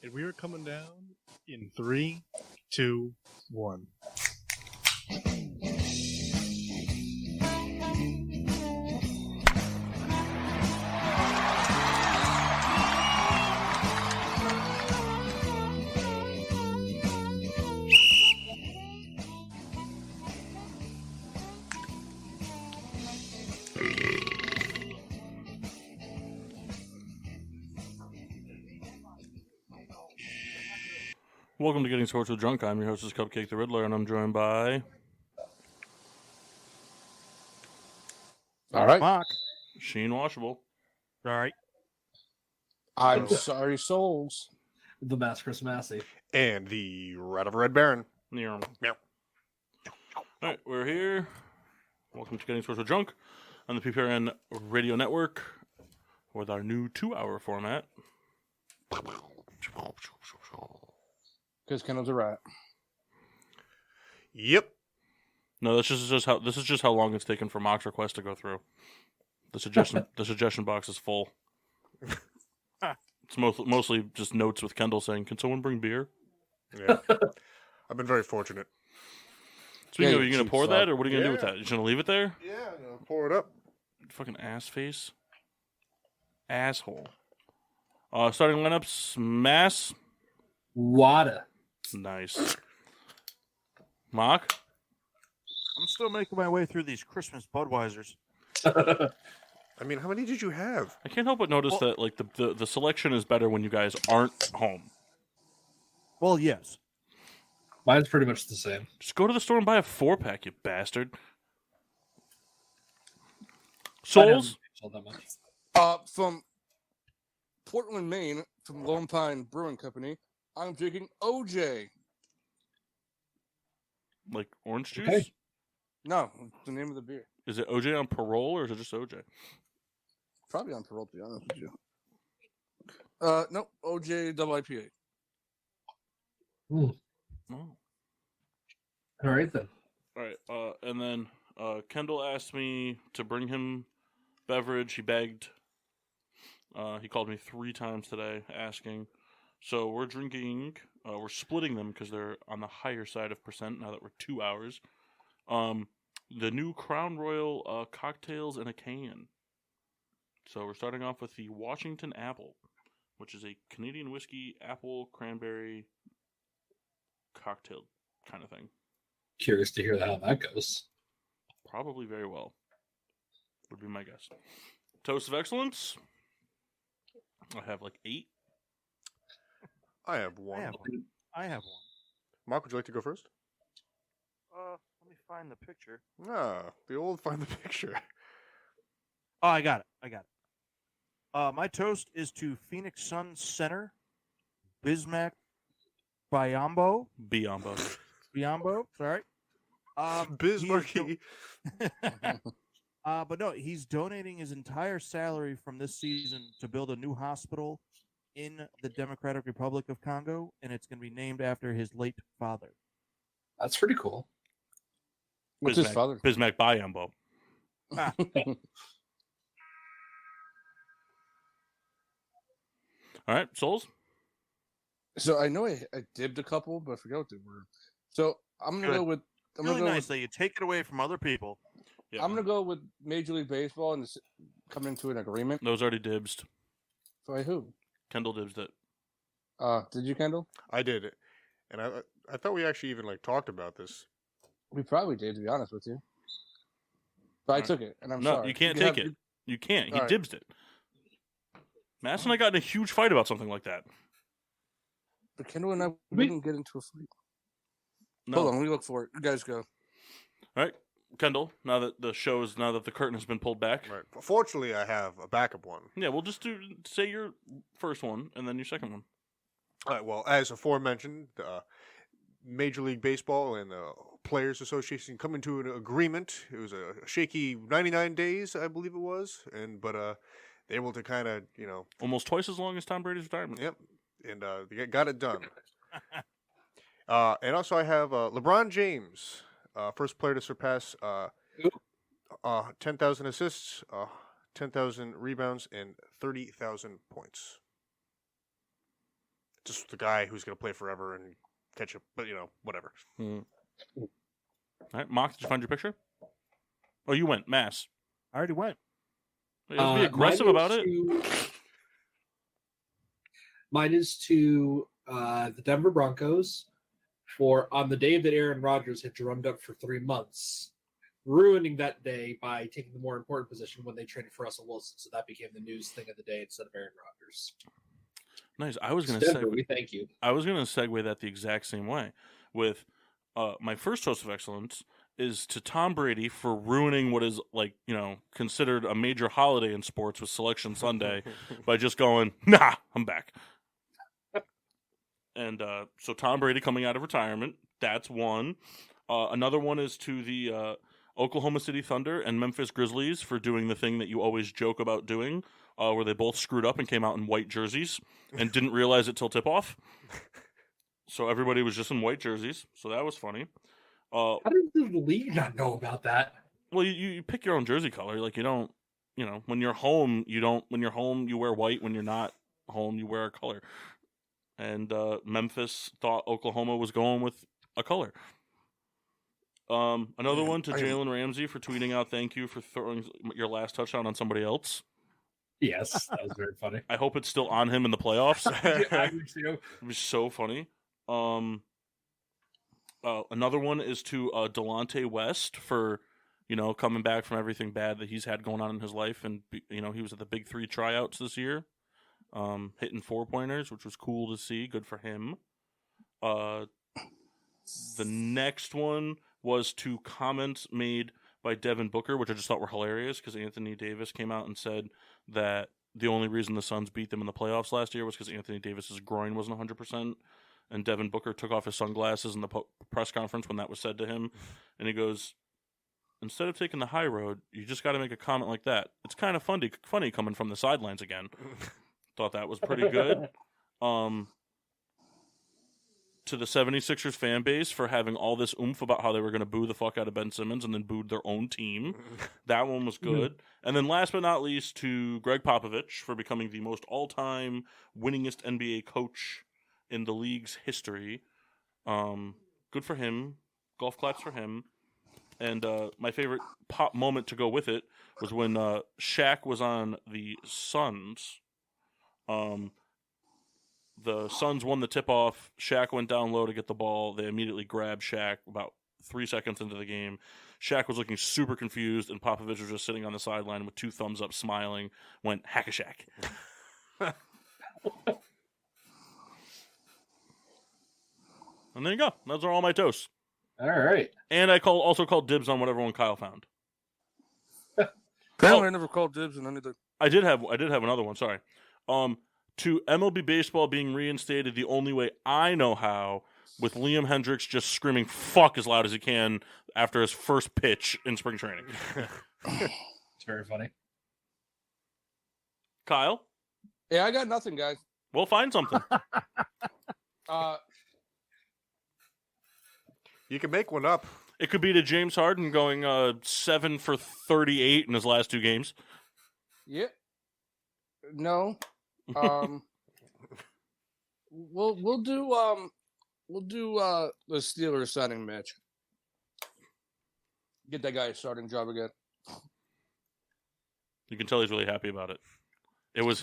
And we are coming down in 3, 2, 1. Welcome to Getting Sports with Drunk. I'm your hostess, Cupcake the Riddler, and I'm joined by... All right. Mark. Sheen Washable. Sorry. I'm sorry, souls. The Mass Chris Massey. And the Rat of Red Baron. Meow. Meow. All right, we're here. Welcome to Getting Sports with Drunk on the PPRN Radio Network with our new 2-hour format. Because Kendall's a rat. Yep. No, this is just how long it's taken for Mock's request to go through. The suggestion box is full. It's mostly just notes with Kendall saying, "Can someone bring beer?" Yeah. I've been very fortunate. Speaking of, are you you going to cheap pour fuck. that, or what are you going to do with Yeah. that? You just going to leave it there? Yeah, I'm going to pour it up. Fucking ass face. Asshole. Starting lineups, Mass. Wada. Nice. Mock. I'm still making my way through these Christmas Budweisers. I mean, how many did you have? I can't help but notice that like the selection is better when you guys aren't home. Well, yes. Mine's pretty much the same. Just go to the store and buy a 4-pack, you bastard. Souls? Sold that much. From Portland, Maine, from Lone Pine Brewing Company, I'm drinking OJ. Like orange juice? Okay. No, it's the name of the beer. Is it OJ on parole or is it just OJ? Probably on parole, to be honest with you. No, OJ double IPA. Oh. All right, then. All right. And then Kendall asked me to bring him beverage. He begged. He called me 3 times today asking. So we're drinking. We're splitting them because they're on the higher side of percent now that we're 2 hours. The new Crown Royal cocktails in a can. So we're starting off with the Washington Apple, which is a Canadian whiskey apple cranberry cocktail kind of thing. Curious to hear how that goes. Probably very well. Would be my guess. Toast of Excellence. I have like 8. I have one. I have one. Mark, would you like to go first? Let me find the picture. Ah, the old find the picture. Oh, I got it. My toast is to Phoenix Sun Center, Bismack Biombo. Biombo. Sorry. Bismarcky. But no, he's donating his entire salary from this season to build a new hospital in the Democratic Republic of Congo, and it's going to be named after his late father. That's pretty cool. What's his father? Bismack Biombo. All right, Souls? So I know I dibbed a couple, but I forgot what they were. So I'm gonna Good. go with. I'm Really gonna go nice that you take it away from other people. Yeah. I'm gonna go with Major League Baseball and come into an agreement. Those already dibsed. By who? Kendall dibsed it. Did you, Kendall? I did it. And I thought we actually even talked about this. We probably did, to be honest with you. But I Alright. took it, and I'm No, sorry. you can't can take have- it. You can't. He All right. dibsed it. Mass and I got in a huge fight about something like that. But Kendall and I wouldn't get into a fight. No. Hold on, let me look for it. You guys go. All right, Kendall. Now that the curtain has been pulled back. Right. Fortunately, I have a backup one. Yeah, we'll just say your first one and then your second one. All right, well, as aforementioned, Major League Baseball and the Players Association come into an agreement. It was a shaky 99 days, I believe it was, but they able to kind of, Almost twice as long as Tom Brady's retirement. yep, and they got it done. And also I have LeBron James, first player to surpass 10,000 assists, 10,000 rebounds, and 30,000 points. just the guy who's going to play forever and catch up. But whatever. All right, Mock, did you find your picture? Oh, you went Mass. I already went. You have to be aggressive about it. Mine is to the Denver Broncos for on the day that Aaron Rodgers had drummed up for 3 months, ruining that day by taking the more important position when they traded for Russell Wilson. So that became the news thing of the day instead of Aaron Rodgers. Nice. I was going Denver, to we thank you. I was going to segue that the exact same way with my first toast of excellence is to Tom Brady for ruining what is considered a major holiday in sports with Selection Sunday by just going, nah, I'm back. And so Tom Brady coming out of retirement, that's one. Another one is to the Oklahoma City Thunder and Memphis Grizzlies for doing the thing that you always joke about doing, where they both screwed up and came out in white jerseys and didn't realize it till tip-off. So everybody was just in white jerseys, so that was funny. How did the league not know about that? Well, you pick your own jersey color. Like, you don't, when you're home, when you're home, you wear white. When you're not home, you wear a color. And Memphis thought Oklahoma was going with a color. Another one to Jalen Ramsey for tweeting out thank you for throwing your last touchdown on somebody else. Yes, that was very funny. I hope it's still on him in the playoffs. I do too. It was so funny. Another one is to Delonte West for, coming back from everything bad that he's had going on in his life. And, he was at the Big 3 tryouts this year, hitting 4-pointers, which was cool to see. Good for him. The next one was to comments made by Devin Booker, which I just thought were hilarious because Anthony Davis came out and said that the only reason the Suns beat them in the playoffs last year was because Anthony Davis's groin wasn't 100%. And Devin Booker took off his sunglasses in the press conference when that was said to him. And he goes, instead of taking the high road, you just got to make a comment like that. It's kind of funny coming from the sidelines again. Thought that was pretty good. To the 76ers fan base for having all this oomph about how they were going to boo the fuck out of Ben Simmons and then booed their own team. That one was good. And then last but not least to Greg Popovich for becoming the most all-time winningest NBA coach in the league's history. Good for him. Golf claps for him. And my favorite pop moment to go with it was when Shaq was on the Suns. The Suns won the tip-off. Shaq went down low to get the ball. They immediately grabbed Shaq about 3 seconds into the game. Shaq was looking super confused, and Popovich was just sitting on the sideline with 2 thumbs up, smiling, went, hack-a-Shaq. And there you go. Those are all my toasts. All right. And I also called dibs on whatever one Kyle found. Apparently, I never called dibs on anything. I did have another one. Sorry. To MLB baseball being reinstated the only way I know how, with Liam Hendricks just screaming "fuck" as loud as he can after his first pitch in spring training. It's very funny. Kyle? Yeah, I got nothing, guys. We'll find something. You can make one up. It could be to James Harden going 7 for 38 in his last 2 games. Yeah. No. We'll do the Steelers signing match. Get that guy a starting job again. You can tell he's really happy about it. It was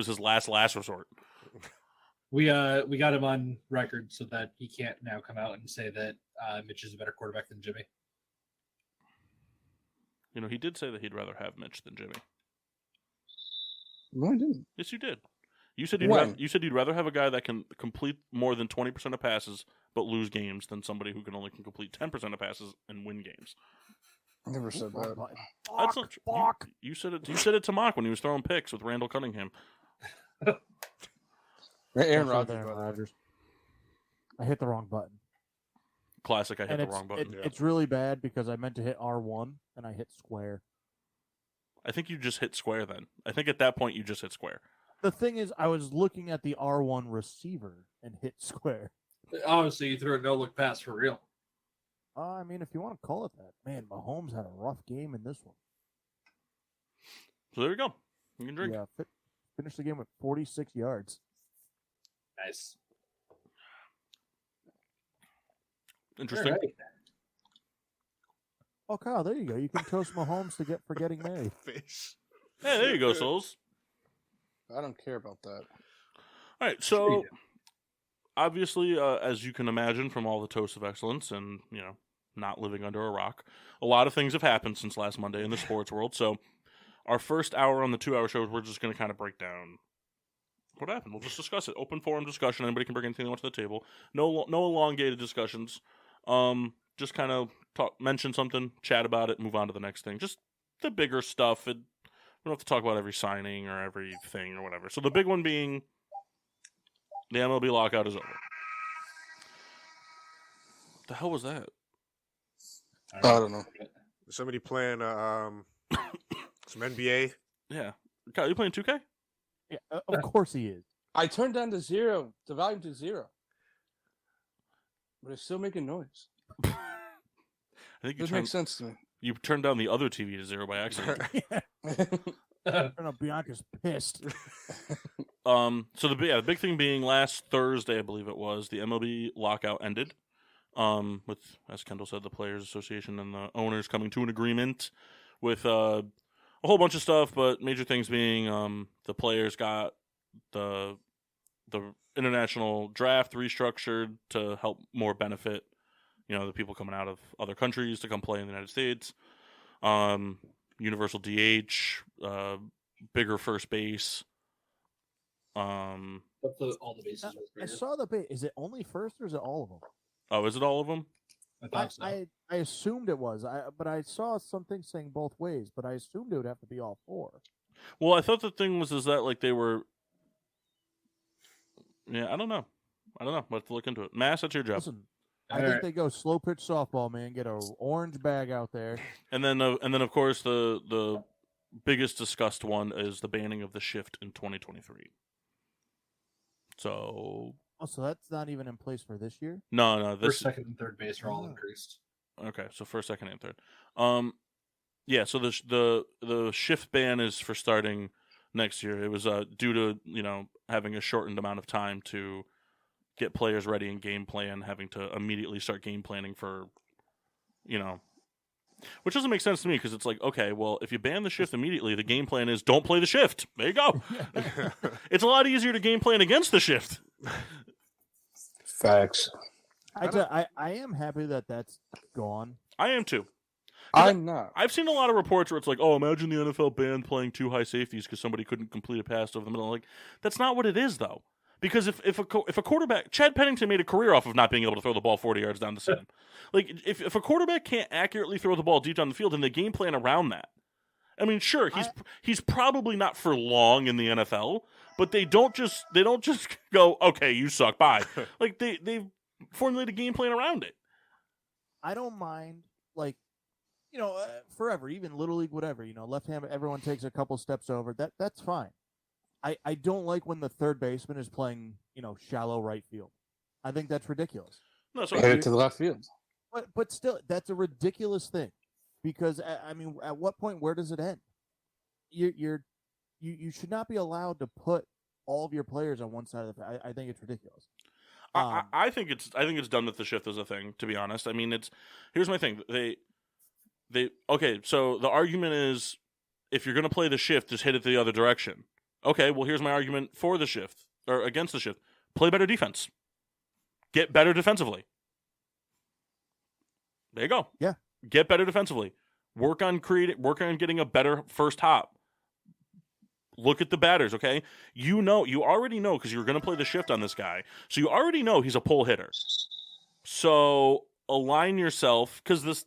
his last resort. We got him on record so that he can't now come out and say that Mitch is a better quarterback than Jimmy. He did say that he'd rather have Mitch than Jimmy. No, I didn't. Yes, you did. You said you'd rather have a guy that can complete more than 20% of passes but lose games than somebody who can only complete 10% of passes and win games. I never said that. That's not true. You said it. You said it to Mock when he was throwing picks with Randall Cunningham. Aaron Rodgers. Rodgers. I hit the wrong button. Classic. I hit the wrong button. It's really bad because I meant to hit R1 and I hit square. I think you just hit square then. I think at that point you just hit square. The thing is, I was looking at the R1 receiver and hit square. Obviously, you threw a no-look pass for real. I mean, if you want to call it that. Man, Mahomes had a rough game in this one. So there you go. You can drink. Yeah, finished the game with 46 yards. Nice. Interesting. All right. Oh, Kyle, there you go. You can toast Mahomes for getting married. Face. Hey, there you go, Souls. I don't care about that. All right, Sure you so obviously, as you can imagine from all the toasts of excellence and, not living under a rock, a lot of things have happened since last Monday in the sports world. So our first hour on the 2-hour show, we're just going to kind of break down what happened. We'll just discuss it. Open forum discussion. Anybody can bring anything they want to the table. No elongated discussions. Just kind of mention something, chat about it, move on to the next thing. Just the bigger stuff. We don't have to talk about every signing or everything or whatever. So the big one being the MLB lockout is over. What the hell was that? I don't know. Is somebody playing some NBA? Yeah. Kyle, you playing 2K? Yeah, of course he is. I turned down the volume to 0. But it's still making noise. I think It makes sense to me. you turned down the other TV to 0 by accident. I know Bianca's pissed. So the big thing being last Thursday, I believe it was, the MLB lockout ended. With, as Kendall said, the Players Association and the owners coming to an agreement with a whole bunch of stuff, but major things being the players got the international draft restructured to help more benefit, the people coming out of other countries to come play in the United States. Universal DH, bigger first base. All the bases was I bigger. saw the bait. Is it only first or is it all of them? Oh, is it all of them? I thought so. I assumed it was. But I saw something saying both ways. But I assumed it would have to be all 4. Well, I thought the thing was that like they were. Yeah, I don't know. We'll have to look into it. Mass, that's your job. Listen, I All think right. they go slow pitch softball, man. Get a orange bag out there. And then of course the biggest discussed one is the banning of the shift in 2023. So Oh, so that's not even in place for this year? no, this First, second, and third base are all increased. okay. So first, second, and third. Yeah. So the shift ban is for starting next year. It was due to having a shortened amount of time to get players ready and game plan, having to immediately start game planning for, which doesn't make sense to me because it's like, okay, well, if you ban the shift immediately, the game plan is don't play the shift. There you go. It's a lot easier to game plan against the shift. Facts. I am happy that that's gone. I am too. I'm not. I've seen a lot of reports where it's like, oh, imagine the NFL banned playing 2 high safeties because somebody couldn't complete a pass over the middle. Like, that's not what it is, though. Because if a quarterback, Chad Pennington made a career off of not being able to throw the ball 40 yards down the seam. Like, if a quarterback can't accurately throw the ball deep down the field, then they game plan around that. I mean, sure, he's probably not for long in the NFL, but they don't just go, okay, you suck, bye. Like they've formulated a game plan around it. I don't mind, like, forever, even Little League, whatever, left hand, everyone takes a couple steps over. That's fine. I don't like when the third baseman is playing, shallow right field. I think that's ridiculous. No, so Head to the left field. But still, that's a ridiculous thing. Because I mean, at what point, where does it end? You should not be allowed to put all of your players on one side of the. I think it's ridiculous. I think it's done with the shift as a thing. To be honest, I mean, here's my thing. Okay. So the argument is, if you're going to play the shift, just hit it the other direction. Okay. Well, here's my argument for the shift or against the shift. Play better defense. Get better defensively. There you go. Yeah. Get better defensively. Work on getting a better first hop. Look at the batters, okay? You already know because you're going to play the shift on this guy. So you already know he's a pull hitter. So align yourself because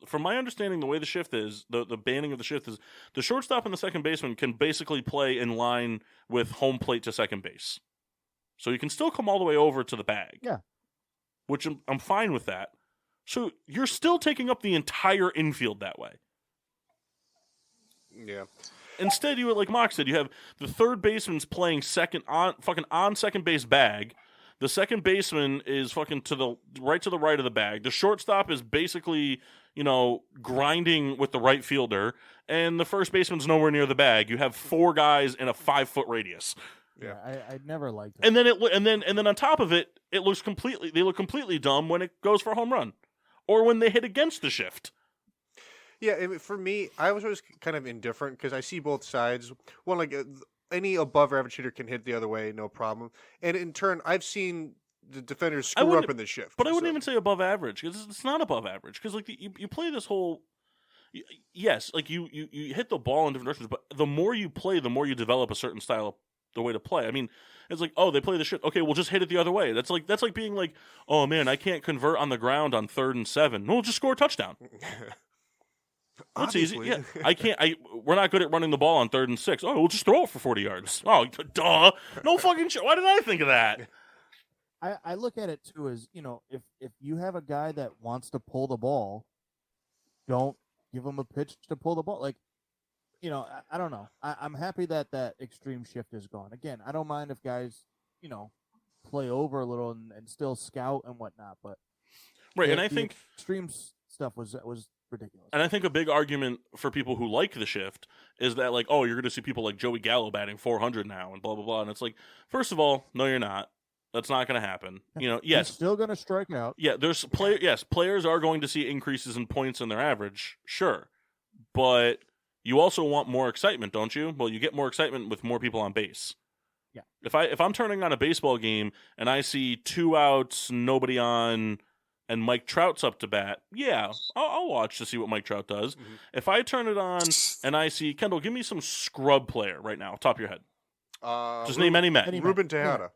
from my understanding, the way the shift is, the banning of the shift is the shortstop and the second baseman can basically play in line with home plate to second base. So you can still come all the way over to the bag. Yeah. Which I'm fine with that. So you're still taking up the entire infield that way. Yeah. Instead, like Mock said, you have the third baseman's playing on second base bag. The second baseman is fucking to the right of the bag. The shortstop is basically, grinding with the right fielder, and the first baseman's nowhere near the bag. You have 4 guys in a 5-foot radius. Yeah. I never liked it. And then and then on top of it, they look completely dumb when it goes for a home run, or when they hit against the shift. Yeah, for me, I was always kind of indifferent because I see both sides. One, like any above average hitter can hit the other way, no problem. And in turn, I've seen the defenders screw up in the shift. But I wouldn't even say above average, because it's not above average. Because like you play this whole, yes, like you hit the ball in different directions, but the more you play, the more you develop a certain style of the way to play. I mean, it's like, oh, they play the shift. Okay, we'll just hit it the other way. That's like being like, oh man, I can't convert on the ground on 3rd and 7. We'll just score a touchdown. That's easy. Yeah, we're not good at running the ball on 3rd and 6. Oh, we'll just throw it for 40 yards. Oh, duh. No fucking shit. Why did I think of that? I look at it too as, if you have a guy that wants to pull the ball, don't give him a pitch to pull the ball. Like, I don't know. I'm happy that extreme shift is gone. Again, I don't mind if guys, play over a little and still scout and whatnot. But right, and I think extreme stuff was ridiculous. And I think a big argument for people who like the shift is that, like, oh, you're going to see people like Joey Gallo batting 400 now and blah, blah, blah. And it's like, first of all, no, you're not. That's not going to happen. Yes. He's still going to strike out. Yeah, players are going to see increases in points in their average, sure. But you also want more excitement, don't you? Well, you get more excitement with more people on base. Yeah. If I'm turning on a baseball game and I see 2 outs, nobody on, and Mike Trout's up to bat, yeah, I'll watch to see what Mike Trout does. Mm-hmm. If I turn it on and I see, Kendall, give me some scrub player right now, top of your head. Just name any Met. Ruben Tejada.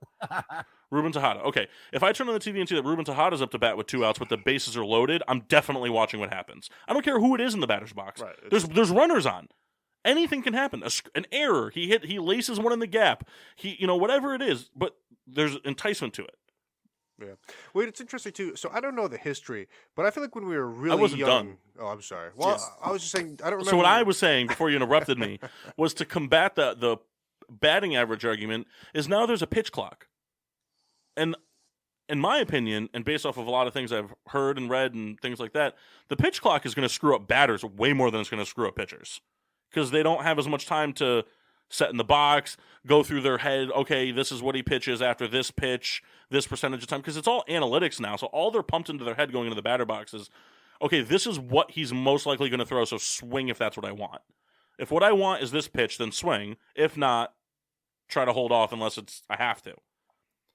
Ruben Tejada. Okay. If I turn on the TV and see that Ruben Tejada's up to bat with 2 outs, but the bases are loaded, I'm definitely watching what happens. I don't care who it is in the batter's box. Right. There's runners on. Anything can happen. An error. He laces one in the gap. Whatever it is, but there's enticement to it. Yeah. Wait, it's interesting too. So I don't know the history, but I feel like when we were really I wasn't young. Done. Oh, I'm sorry. Well, Yes. I was just saying. I don't remember. So what I was saying before you interrupted me was to combat the batting average argument is now there's a pitch clock, and in my opinion, and based off of a lot of things I've heard and read and things like that, the pitch clock is going to screw up batters way more than it's going to screw up pitchers because they don't have as much time to set in the box, go through their head, okay, this is what he pitches after this pitch, this percentage of time, because it's all analytics now, so all they're pumped into their head going into the batter box is, okay, this is what he's most likely going to throw, so swing if that's what I want. If what I want is this pitch, then swing. If not, try to hold off unless I have to.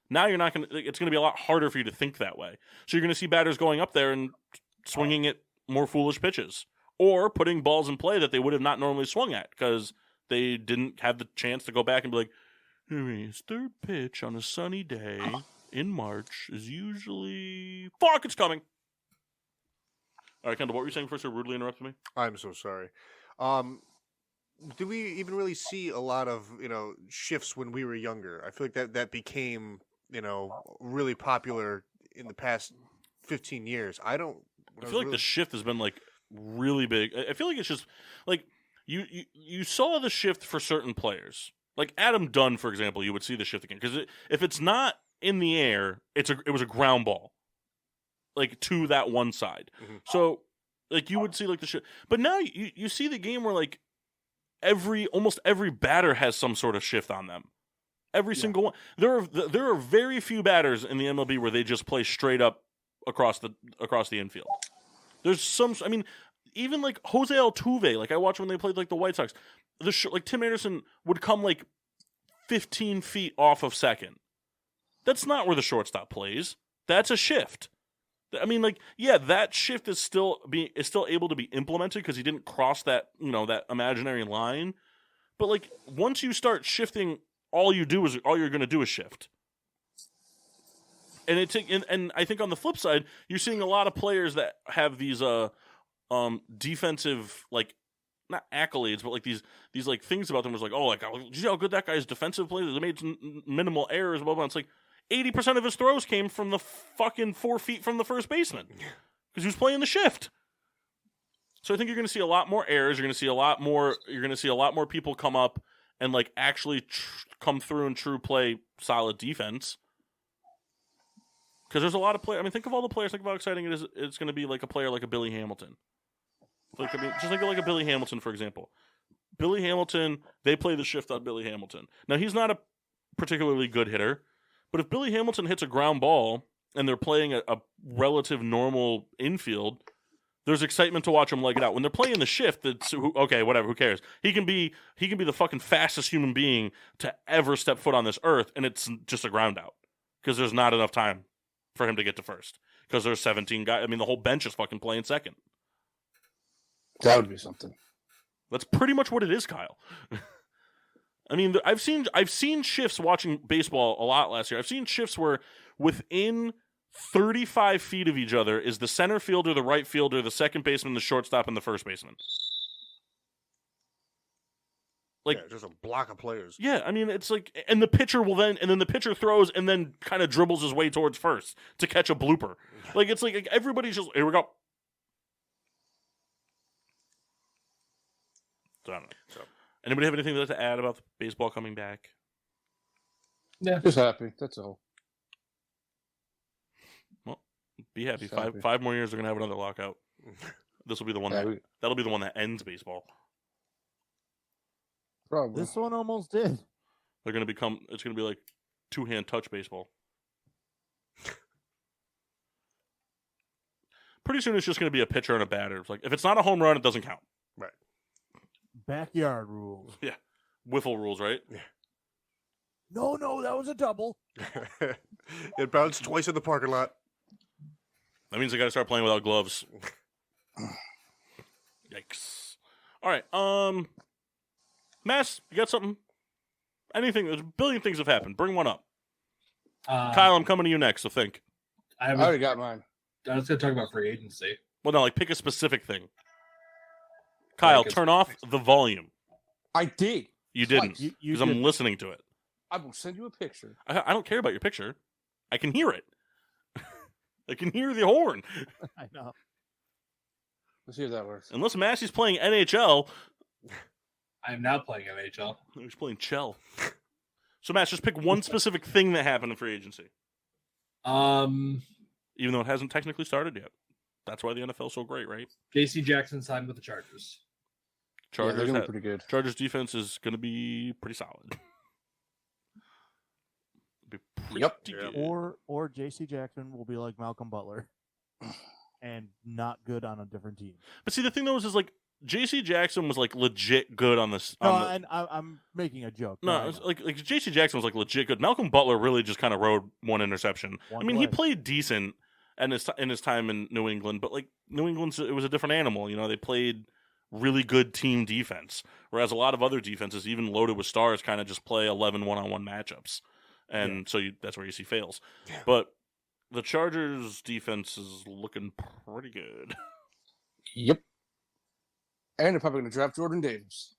Now it's going to be a lot harder for you to think that way. So you're going to see batters going up there and swinging at more foolish pitches or putting balls in play that they would have not normally swung at because they didn't have the chance to go back and be like, his third pitch on a sunny day in March is usually... Fuck, it's coming! All right, Kendall, what were you saying first? You rudely interrupted me? I'm so sorry. Did we even really see a lot of, shifts when we were younger? I feel like that became, really popular in the past 15 years. I feel like the shift has been, like, really big. I feel like it's just, like, you saw the shift for certain players. Like Adam Dunn, for example, you would see the shift again. Because if it's not in the air, it was a ground ball. Like, to that one side. Mm-hmm. So, like, you would see, like, the shift. But now you see the game where, like, almost every batter has some sort of shift on them. Every single one. There are very few batters in the MLB where they just play straight up across the infield. There's some. I mean, even like Jose Altuve. Like I watched when they played like the White Sox. Like Tim Anderson would come like 15 feet off of second. That's not where the shortstop plays. That's a shift. I mean, like, yeah, that shift is still able to be implemented because he didn't cross that, that imaginary line. But like, once you start shifting, all you're going to do is shift. And and I think on the flip side, you're seeing a lot of players that have these defensive, like, not accolades, but like these like things about them was like, oh, like, did you see how good that guy's defensive play? They made minimal errors, blah blah. It's like 80% of his throws came from the fucking 4 feet from the first baseman because he was playing the shift. So I think you're going to see a lot more errors. You're going to see a lot more people come up and like actually come through and play solid defense. Because there's a lot of players. I mean, think of all the players. Think of how exciting it is. It's going to be like a player like a Billy Hamilton. Just think of like a Billy Hamilton, for example. Billy Hamilton, they play the shift on Billy Hamilton. Now, he's not a particularly good hitter. But if Billy Hamilton hits a ground ball and they're playing a relative normal infield, there's excitement to watch him leg it out. When they're playing the shift, okay, whatever, who cares? He can be the fucking fastest human being to ever step foot on this earth, and it's just a ground out because there's not enough time for him to get to first because there's 17 guys. I mean, the whole bench is fucking playing second. That would be something. That's pretty much what it is, Kyle. I mean, I've seen shifts watching baseball a lot last year. I've seen shifts where within 35 feet of each other is the center fielder, the right fielder, the second baseman, the shortstop, and the first baseman. Like, yeah, just a block of players. Yeah, I mean, it's like, and the pitcher then the pitcher throws and then kind of dribbles his way towards first to catch a blooper. Like, it's like everybody's just, here we go. So, I don't know. So, anybody have anything to add about the baseball coming back? Yeah. Just happy. That's all. Well, be happy. Just happy. Five more years, they're gonna have another lockout. This will be the one that'll be the one that ends baseball. Probably. This one almost did. They're gonna it's gonna be like two-hand touch baseball. Pretty soon, it's just gonna be a pitcher and a batter. It's like if it's not a home run, it doesn't count. Right. Backyard rules. Yeah, wiffle rules, right? Yeah. No, that was a double. It bounced twice in the parking lot. That means they got to start playing without gloves. Yikes! All right, Mass, you got something? Anything? There's a billion things have happened. Bring one up. Kyle, I'm coming to you next. So think. I already got mine. I was going to talk about free agency. Well, no, like pick a specific thing. Kyle, turn off the volume. I did. You didn't, You because I'm listening to it. I will send you a picture. I don't care about your picture. I can hear it. I can hear the horn. I know. Let's see if that works. Unless Massey's playing NHL. I am now playing NHL. He's playing Chell. So, Mass, just pick one specific thing that happened in free agency. Even though it hasn't technically started yet. That's why the NFL is so great, right? J.C. Jackson signed with the Chargers. Chargers, they're doing pretty good. Chargers defense is going to be pretty solid. Be pretty good. Or J.C. Jackson will be like Malcolm Butler and not good on a different team. But see, the thing though is like J.C. Jackson was like legit good on this. And I'm making a joke. No, it's like J.C. Jackson was like legit good. Malcolm Butler really just kind of rode one interception. He played decent in his time in New England, but like New England, it was a different animal. You know, they played really good team defense, whereas a lot of other defenses, even loaded with stars, kind of just play 11 one-on-one matchups, and so that's where you see fails. Yeah. But the Chargers defense is looking pretty good. Yep. And they're probably going to draft Jordan Davis.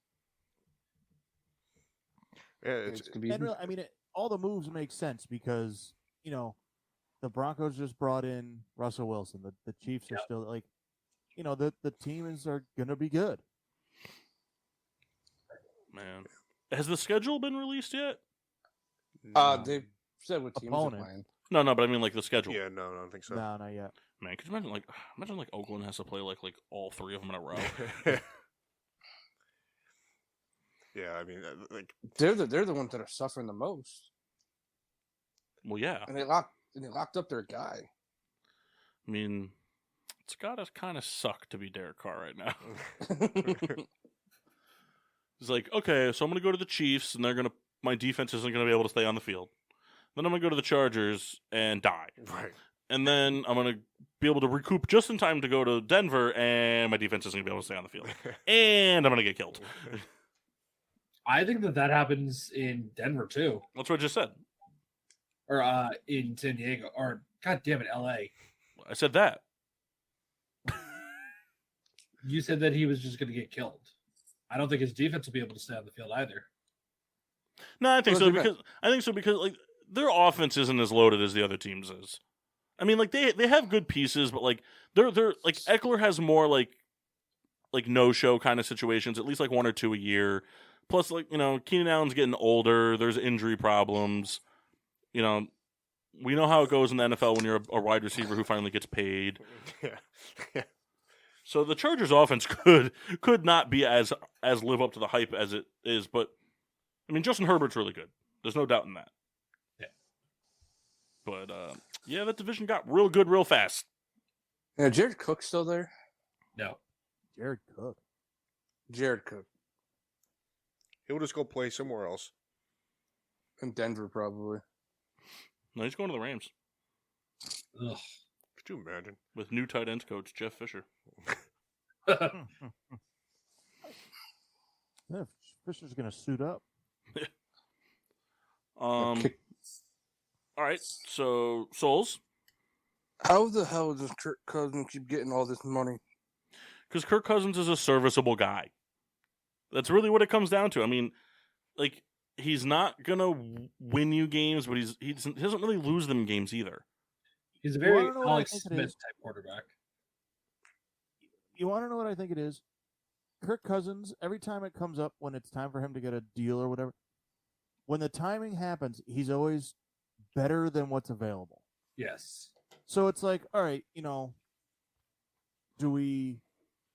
Yeah, it's gonna be. Really, I mean, all the moves make sense because the Broncos just brought in Russell Wilson. The Chiefs are still like, the teams are gonna be good. Man, has the schedule been released yet? They said what teams are playing. No, but I mean like the schedule. Yeah, no, I don't think so. No, not yet. Man, could you imagine like Oakland has to play like all three of them in a row? Yeah, I mean, like they're the ones that are suffering the most. Well, yeah, and they locked up their guy. I mean, it's gotta kind of suck to be Derek Carr right now. It's like, okay, so I'm gonna go to the Chiefs, and my defense isn't gonna be able to stay on the field. Then I'm gonna go to the Chargers and die. Right. And then I'm gonna be able to recoup just in time to go to Denver, and my defense isn't gonna be able to stay on the field, and I'm gonna get killed. I think that happens in Denver too. That's what I just said. Or in San Diego, or God damn it, L.A. I said that. You said that he was just going to get killed. I don't think his defense will be able to stay on the field either. No, I think so because like their offense isn't as loaded as the other teams is. I mean, like they have good pieces, but like they're like Eckler has more like no-show kind of situations, at least like one or two a year. Plus, like, Keenan Allen's getting older. There's injury problems. We know how it goes in the NFL when you're a wide receiver who finally gets paid. Yeah. So the Chargers offense could not be as live up to the hype as it is, but I mean Justin Herbert's really good. There's no doubt in that. Yeah. But yeah, that division got real good real fast. Yeah, Jared Cook's still there. No. Jared Cook. Jared Cook He'll just go play somewhere else. in Denver, probably. No, he's going to the Rams Ugh. Could you imagine? with new tight ends coach Jeff Fisher. Yeah, Fisher's gonna suit up. All right, so Souls, How the hell does Kirk Cousins keep getting all this money? because Kirk Cousins is a serviceable guy. That's really what it comes down to. I mean, like, he's not gonna win you games, but he doesn't really lose them games either. He's a very wanna know what I Alex think it Smith is? type quarterback. You want to know what I think it is? Kirk Cousins, every time it comes up when it's time for him to get a deal or whatever, when the timing happens, he's always better than what's available. Yes. So it's like, all right, do we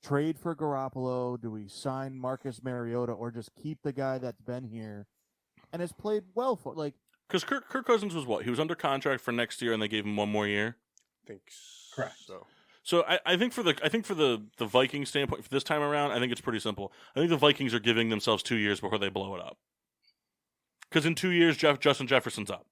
trade for Garoppolo? Do we sign Marcus Mariota or just keep the guy that's been here and has played well for Because Kirk Cousins was what? He was under contract for next year, and they gave him one more year. Think Correct. so. So I think for the Vikings standpoint for this time around, I think it's pretty simple. I think the Vikings are giving themselves 2 years before they blow it up. Because in 2 years, Justin Jefferson's up.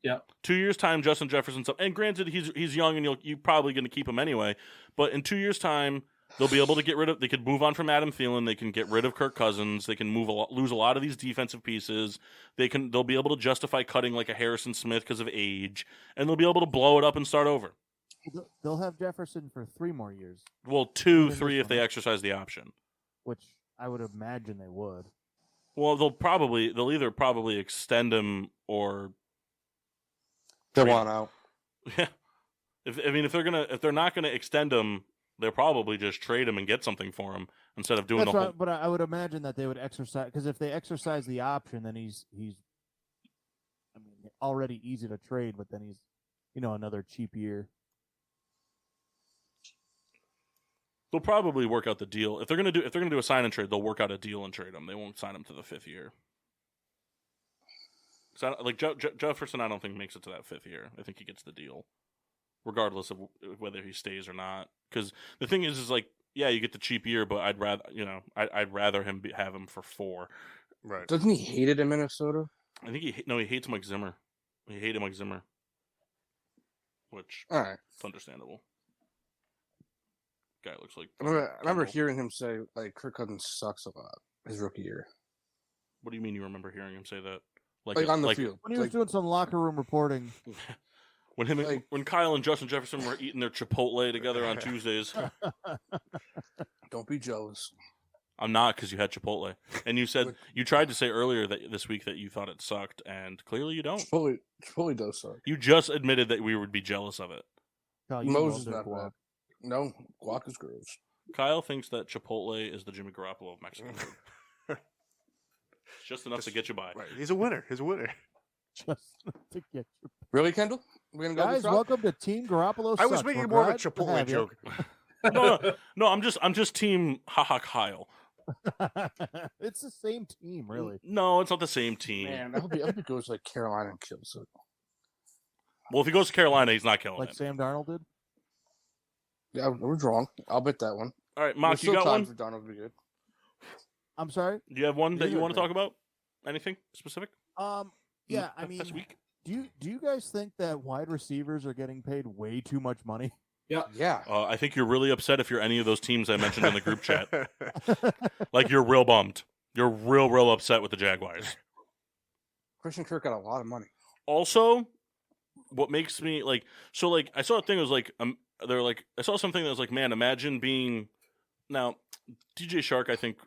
Yep. 2 years' time, Justin Jefferson's up. And granted, he's young, and you're probably going to keep him anyway. But in 2 years' time, they'll be able to get rid of. They could move on from Adam Thielen. They can get rid of Kirk Cousins. They can lose a lot of these defensive pieces. They'll be able to justify cutting like a Harrison Smith because of age, and they'll be able to blow it up and start over. they'll have Jefferson for 3 more years, Well, Even 2, 3 this if they one. exercise the option. which I would imagine they would. Well, they'll either probably extend him or They Trade. want out. yeah. If they're not gonna extend him, they'll probably just trade him and get something for him instead of doing That's the whole. right, but I would imagine that they would exercise, because if they exercise the option, then he's already easy to trade, but then he's another cheap year. They'll probably work out the deal if they're gonna do a sign and trade. They'll work out a deal and trade him. They won't sign him to the 5th year. So Jefferson, I don't think makes it to that 5th year. I think he gets the deal, regardless of whether he stays or not. Because the thing is like, yeah, you get the cheap year, but I'd rather him have him for 4. Right. Doesn't he hate it in Minnesota? I think he hates Mike Zimmer. He hated Mike Zimmer, which All right. is understandable. Guy looks like. I remember Kendall. hearing him say like Kirk Cousins sucks a lot his rookie year. What do you mean you remember hearing him say that? Like on the field. When he was Like, doing some locker room reporting, when Kyle and Justin Jefferson were eating their Chipotle together on Tuesdays. don't be jealous. I'm not, because you had Chipotle, and you said you tried to say earlier this week that you thought it sucked, and clearly you don't. Chipotle does suck. You just admitted that we would be jealous of it. Kyle, you Moses love not their guac. bad. No, guac is gross. Kyle thinks that Chipotle is the Jimmy Garoppolo of Mexican food. It's just enough to get you by. Right. He's a winner. He's a winner. Just to get you. Really, Kendall? We're gonna go Guys, this route? welcome to Team Garoppolo. I was Sucks. making We're more of a glad to Chipotle have you. joke. No, I'm just team haha Kyle. It's the same team, really. No, it's not the same team. Man, I hope he goes like Carolina and kills it. Well, if he goes to Carolina, he's not killing Like it. Sam Darnold did. Yeah, we're wrong. I'll bet that one. All right, There's Mock, you still got time one? for Donald to be good. I'm sorry. Do you have one that you Neither want to of talk about? Anything specific? Yeah, I mean, This week? do you guys think that wide receivers are getting paid way too much money? Yeah. I think you're really upset if you're any of those teams I mentioned in the group chat. Like, you're real bummed. You're real upset with the Jaguars. Christian Kirk got a lot of money. Also, what makes me like, so like, I saw a thing that was like, they're like, I saw something that was like, man, imagine being, now, DJ Shark, I think,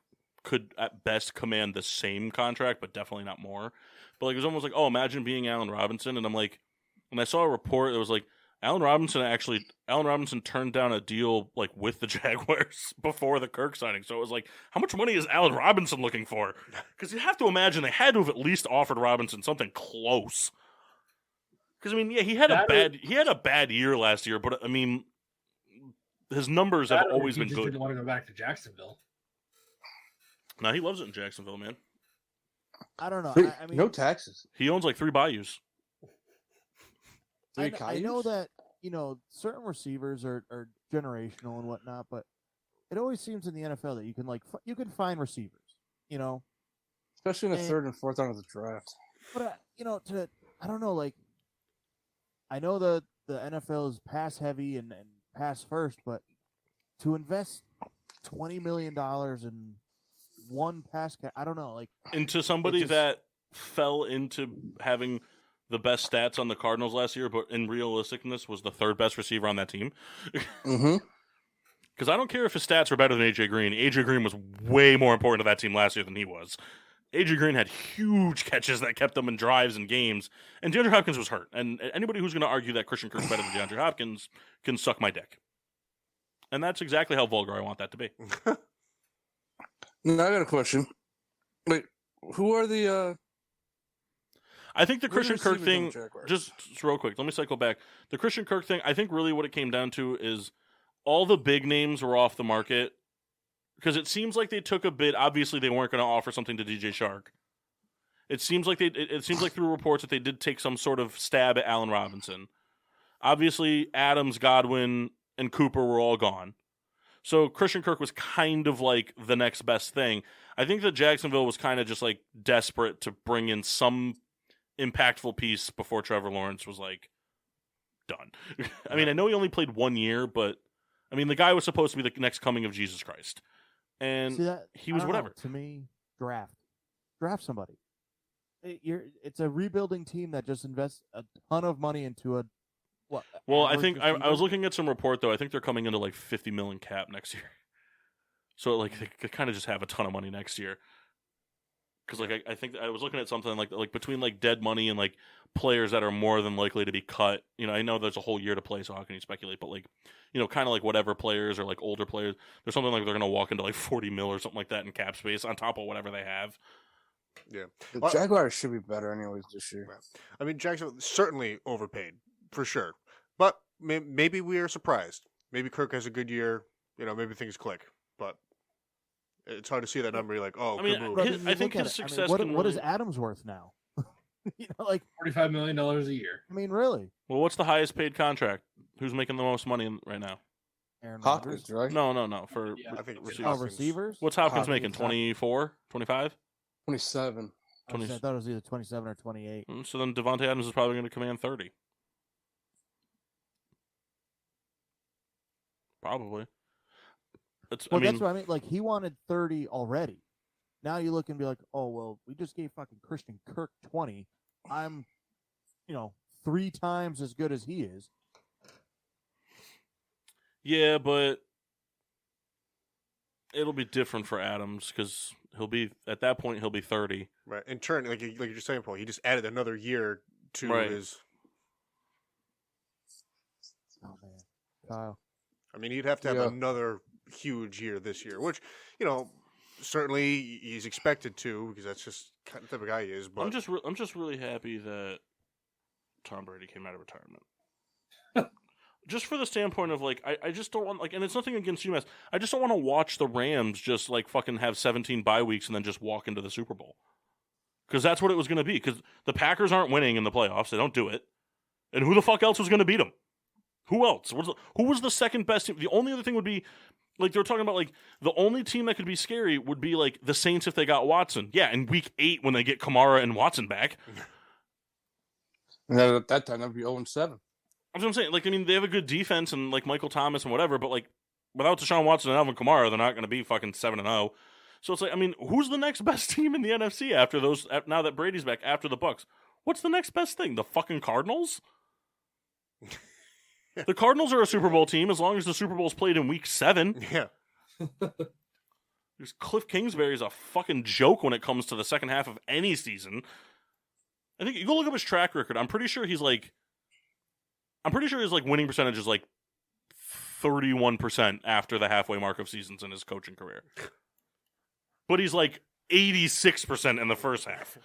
could at best command the same contract, but definitely not more. But like, it was almost like, oh, imagine being Allen Robinson. And I'm like, when I saw a report that was like, Allen Robinson turned down a deal like with the Jaguars before the Kirk signing. So it was like, how much money is Allen Robinson looking for? Because you have to imagine they had to have at least offered Robinson something close. Because I mean, yeah, he had a bad year last year, but I mean, his numbers have always been Just good. didn't want to go back to Jacksonville. No, he loves it in Jacksonville, man. I don't know. Wait, I mean, no taxes. He owns like 3 bayous. I know that certain receivers are generational and whatnot, but it always seems in the NFL that you can you can find receivers, Especially in the And- third and fourth round of the draft. But I don't know, like I know the NFL is pass heavy and pass first, but to invest $20 million in one pass I don't know, like Into somebody just- that fell into having the best stats on the Cardinals last year, but in realisticness was the 3rd best receiver on that team. Mm-hmm. Because I don't care if his stats were better than AJ Green. AJ Green was way more important to that team last year than he was. AJ Green had huge catches that kept them in drives and games, and DeAndre Hopkins was hurt. And anybody who's going to argue that Christian Kirk's better than DeAndre Hopkins can suck my dick. And that's exactly how vulgar I want that to be. Now I got a question. Wait, who are the I think the who are the Christian Kirk receivers on thing, the Jaguars? just real quick, let me cycle back. The Christian Kirk thing, I think really what it came down to is all the big names were off the market because it seems like they took a bid. Obviously, they weren't going to offer something to DJ Shark. It seems like it seems like through reports that they did take some sort of stab at Allen Robinson. Obviously, Adams, Godwin, and Cooper were all gone. So Christian Kirk was kind of like the next best thing. I think that Jacksonville was kind of just like desperate to bring in some impactful piece before Trevor Lawrence was like done. I mean, I know he only played 1 year, but I mean, the guy was supposed to be the next coming of Jesus Christ, and see that he was I don't know, whatever. to me, draft somebody. It's a rebuilding team that just invests a ton of money into a what? Well, I average think I was receiver? looking at some report though. I think they're coming into like 50 million cap next year, so like they kind of just have a ton of money next year. Because like I think I was looking at something like between like dead money and like players that are more than likely to be cut. I know there's a whole year to play, so how can you speculate? But like kind of like whatever players or like older players, there's something like they're gonna walk into like 40 mil or something like that in cap space on top of whatever they have. Yeah. The Well- Jaguars should be better anyways this year. I mean, Jacksonville certainly overpaid for sure, but maybe we are surprised. Maybe Kirk has a good year. Maybe things click, but it's hard to see that number. You're like, oh, I mean, good move. But his- you I think look his at it, I mean, success what, can what is really- Adams worth now? Like $45 million a year. I mean, really, Well, what's the highest paid contract? Who's making the most money right now? Aaron Hopkins, Rodgers? right? No. For Yeah, I think it's receivers. Oh, Hopkins. receivers. What's Hopkins Hopkins, making? exactly. 24, 25? 27. I thought it was either 27 or 28. So then Devontae Adams is probably going to command 30. Probably. Well, I mean, that's what I mean. Like he wanted 30 already. Now you look and be like, oh well, we just gave fucking Christian Kirk 20. I'm, 3 times as good as he is. yeah, but it'll be different for Adams because at that point he'll be 30. Right. In turn, like you're just saying, Paul, he just added another year to Right. his. Oh man, Kyle. I mean, he'd have to have Yeah. another huge year this year, which certainly he's expected to because that's just kind of the type of guy he is. But I'm just really happy that Tom Brady came out of retirement. Just for the standpoint of like, I just don't want and it's nothing against UMass. I just don't want to watch the Rams just like fucking have 17 bye weeks and then just walk into the Super Bowl. Because that's what it was going to be. Because the Packers aren't winning in the playoffs. They don't do it. And who the fuck else was going to beat them? Who else? Who was the second best team? The only other thing would be, like they were talking about, like the only team that could be scary would be like the Saints if they got Watson. Yeah, in week 8 when they get Kamara and Watson back. And then at that time, that'd be 0-7. That's what I'm saying. Like, I mean, they have a good defense and like Michael Thomas and whatever, but like without Deshaun Watson and Alvin Kamara, they're not going to be fucking 7-0. So it's like, I mean, who's the next best team in the NFC after those? Now that Brady's back, after the Bucks, what's the next best thing? The fucking Cardinals? The Cardinals are a Super Bowl team as long as the Super Bowl's played in week 7. yeah, There's Cliff Kingsbury is a fucking joke when it comes to the second half of any season. I think you go look up his track record. I'm pretty sure his winning percentage is like 31% after the halfway mark of seasons in his coaching career. But he's like 86% in the first half.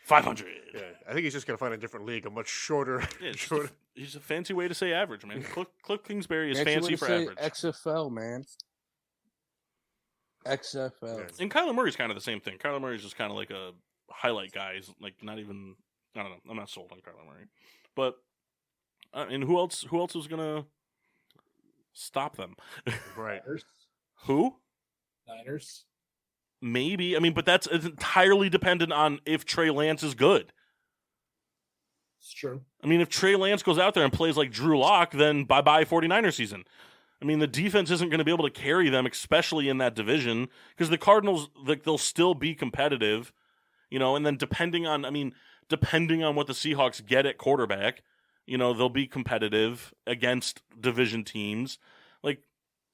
500. yeah. I think he's just gonna find a different league, a much shorter. Yeah, it's just shorter. he's a fancy way to say average, man. Cliff Kingsbury is Fancy way fancy to for say average. XFL, man. XFL. And Kyler Murray's kind of the same thing. Kyler Murray's just kind of like a highlight guy. He's like not even. I don't know. I'm not sold on Kyler Murray, but and who else? Who else is gonna stop them? Right. Who? Niners. Maybe. I mean, but that's entirely dependent on if Trey Lance is good. It's true. I mean, if Trey Lance goes out there and plays like Drew Lock, then bye-bye 49er season. I mean, the defense isn't going to be able to carry them, especially in that division, because the Cardinals, like, they'll still be competitive, and then depending on what the Seahawks get at quarterback, they'll be competitive against division teams. Like,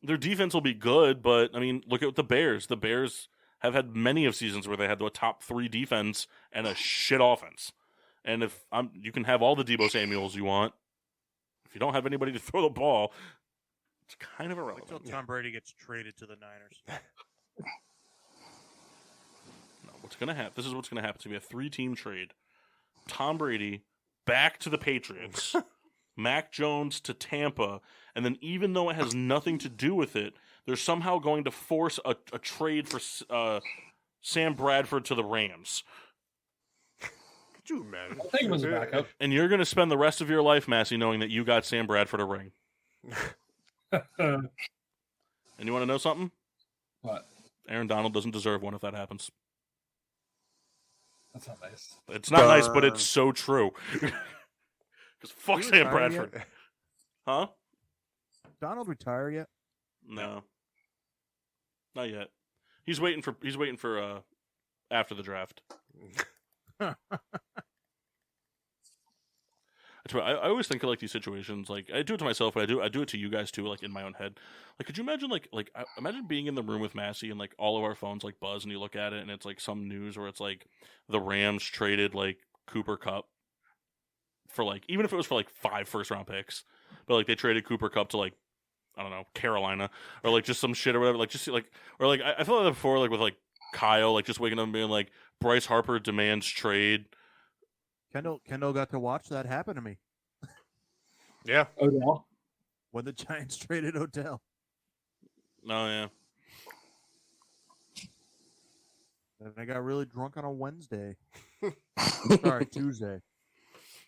their defense will be good, but, I mean, look at the Bears. The Bears have had many of seasons where they had the top 3 defense and a shit offense. And if you can have all the Deebo Samuels you want, if you don't have anybody to throw the ball, it's kind of irrelevant. Until Tom Brady gets traded to the Niners. No, what's going to happen? This is what's going to happen. It's going to be a 3-team trade. Tom Brady back to the Patriots, Mac Jones to Tampa, and then even though it has nothing to do with it, they're somehow going to force a trade for Sam Bradford to the Rams. Could you imagine? I think it was a backup. And you're going to spend the rest of your life, Massey, knowing that you got Sam Bradford a ring. And you want to know something? What? Aaron Donald doesn't deserve one if that happens. That's not nice. It's not nice, but it's so true. Because fuck He Sam retired Bradford. yet? Huh? Donald retire yet? No. Not yet. He's waiting for after the draft. I always think of like these situations. Like I do it to myself, but I do it to you guys too. Like in my own head. Like, could you imagine imagine being in the room with Massey and like all of our phones like buzz and you look at it and it's like some news where it's like the Rams traded like Cooper Kupp for like, even if it was for like 5 first-round picks, but like they traded Cooper Kupp to like, I don't know, Carolina or like just some shit or whatever. Like just like, or like I felt like that before, like with like Kyle, like just waking up and being like, Bryce Harper demands trade. Kendall got to watch that happen to me Yeah. Odell. when the Giants traded Odell. Oh yeah. And I got really drunk on a Wednesday. Sorry, Tuesday.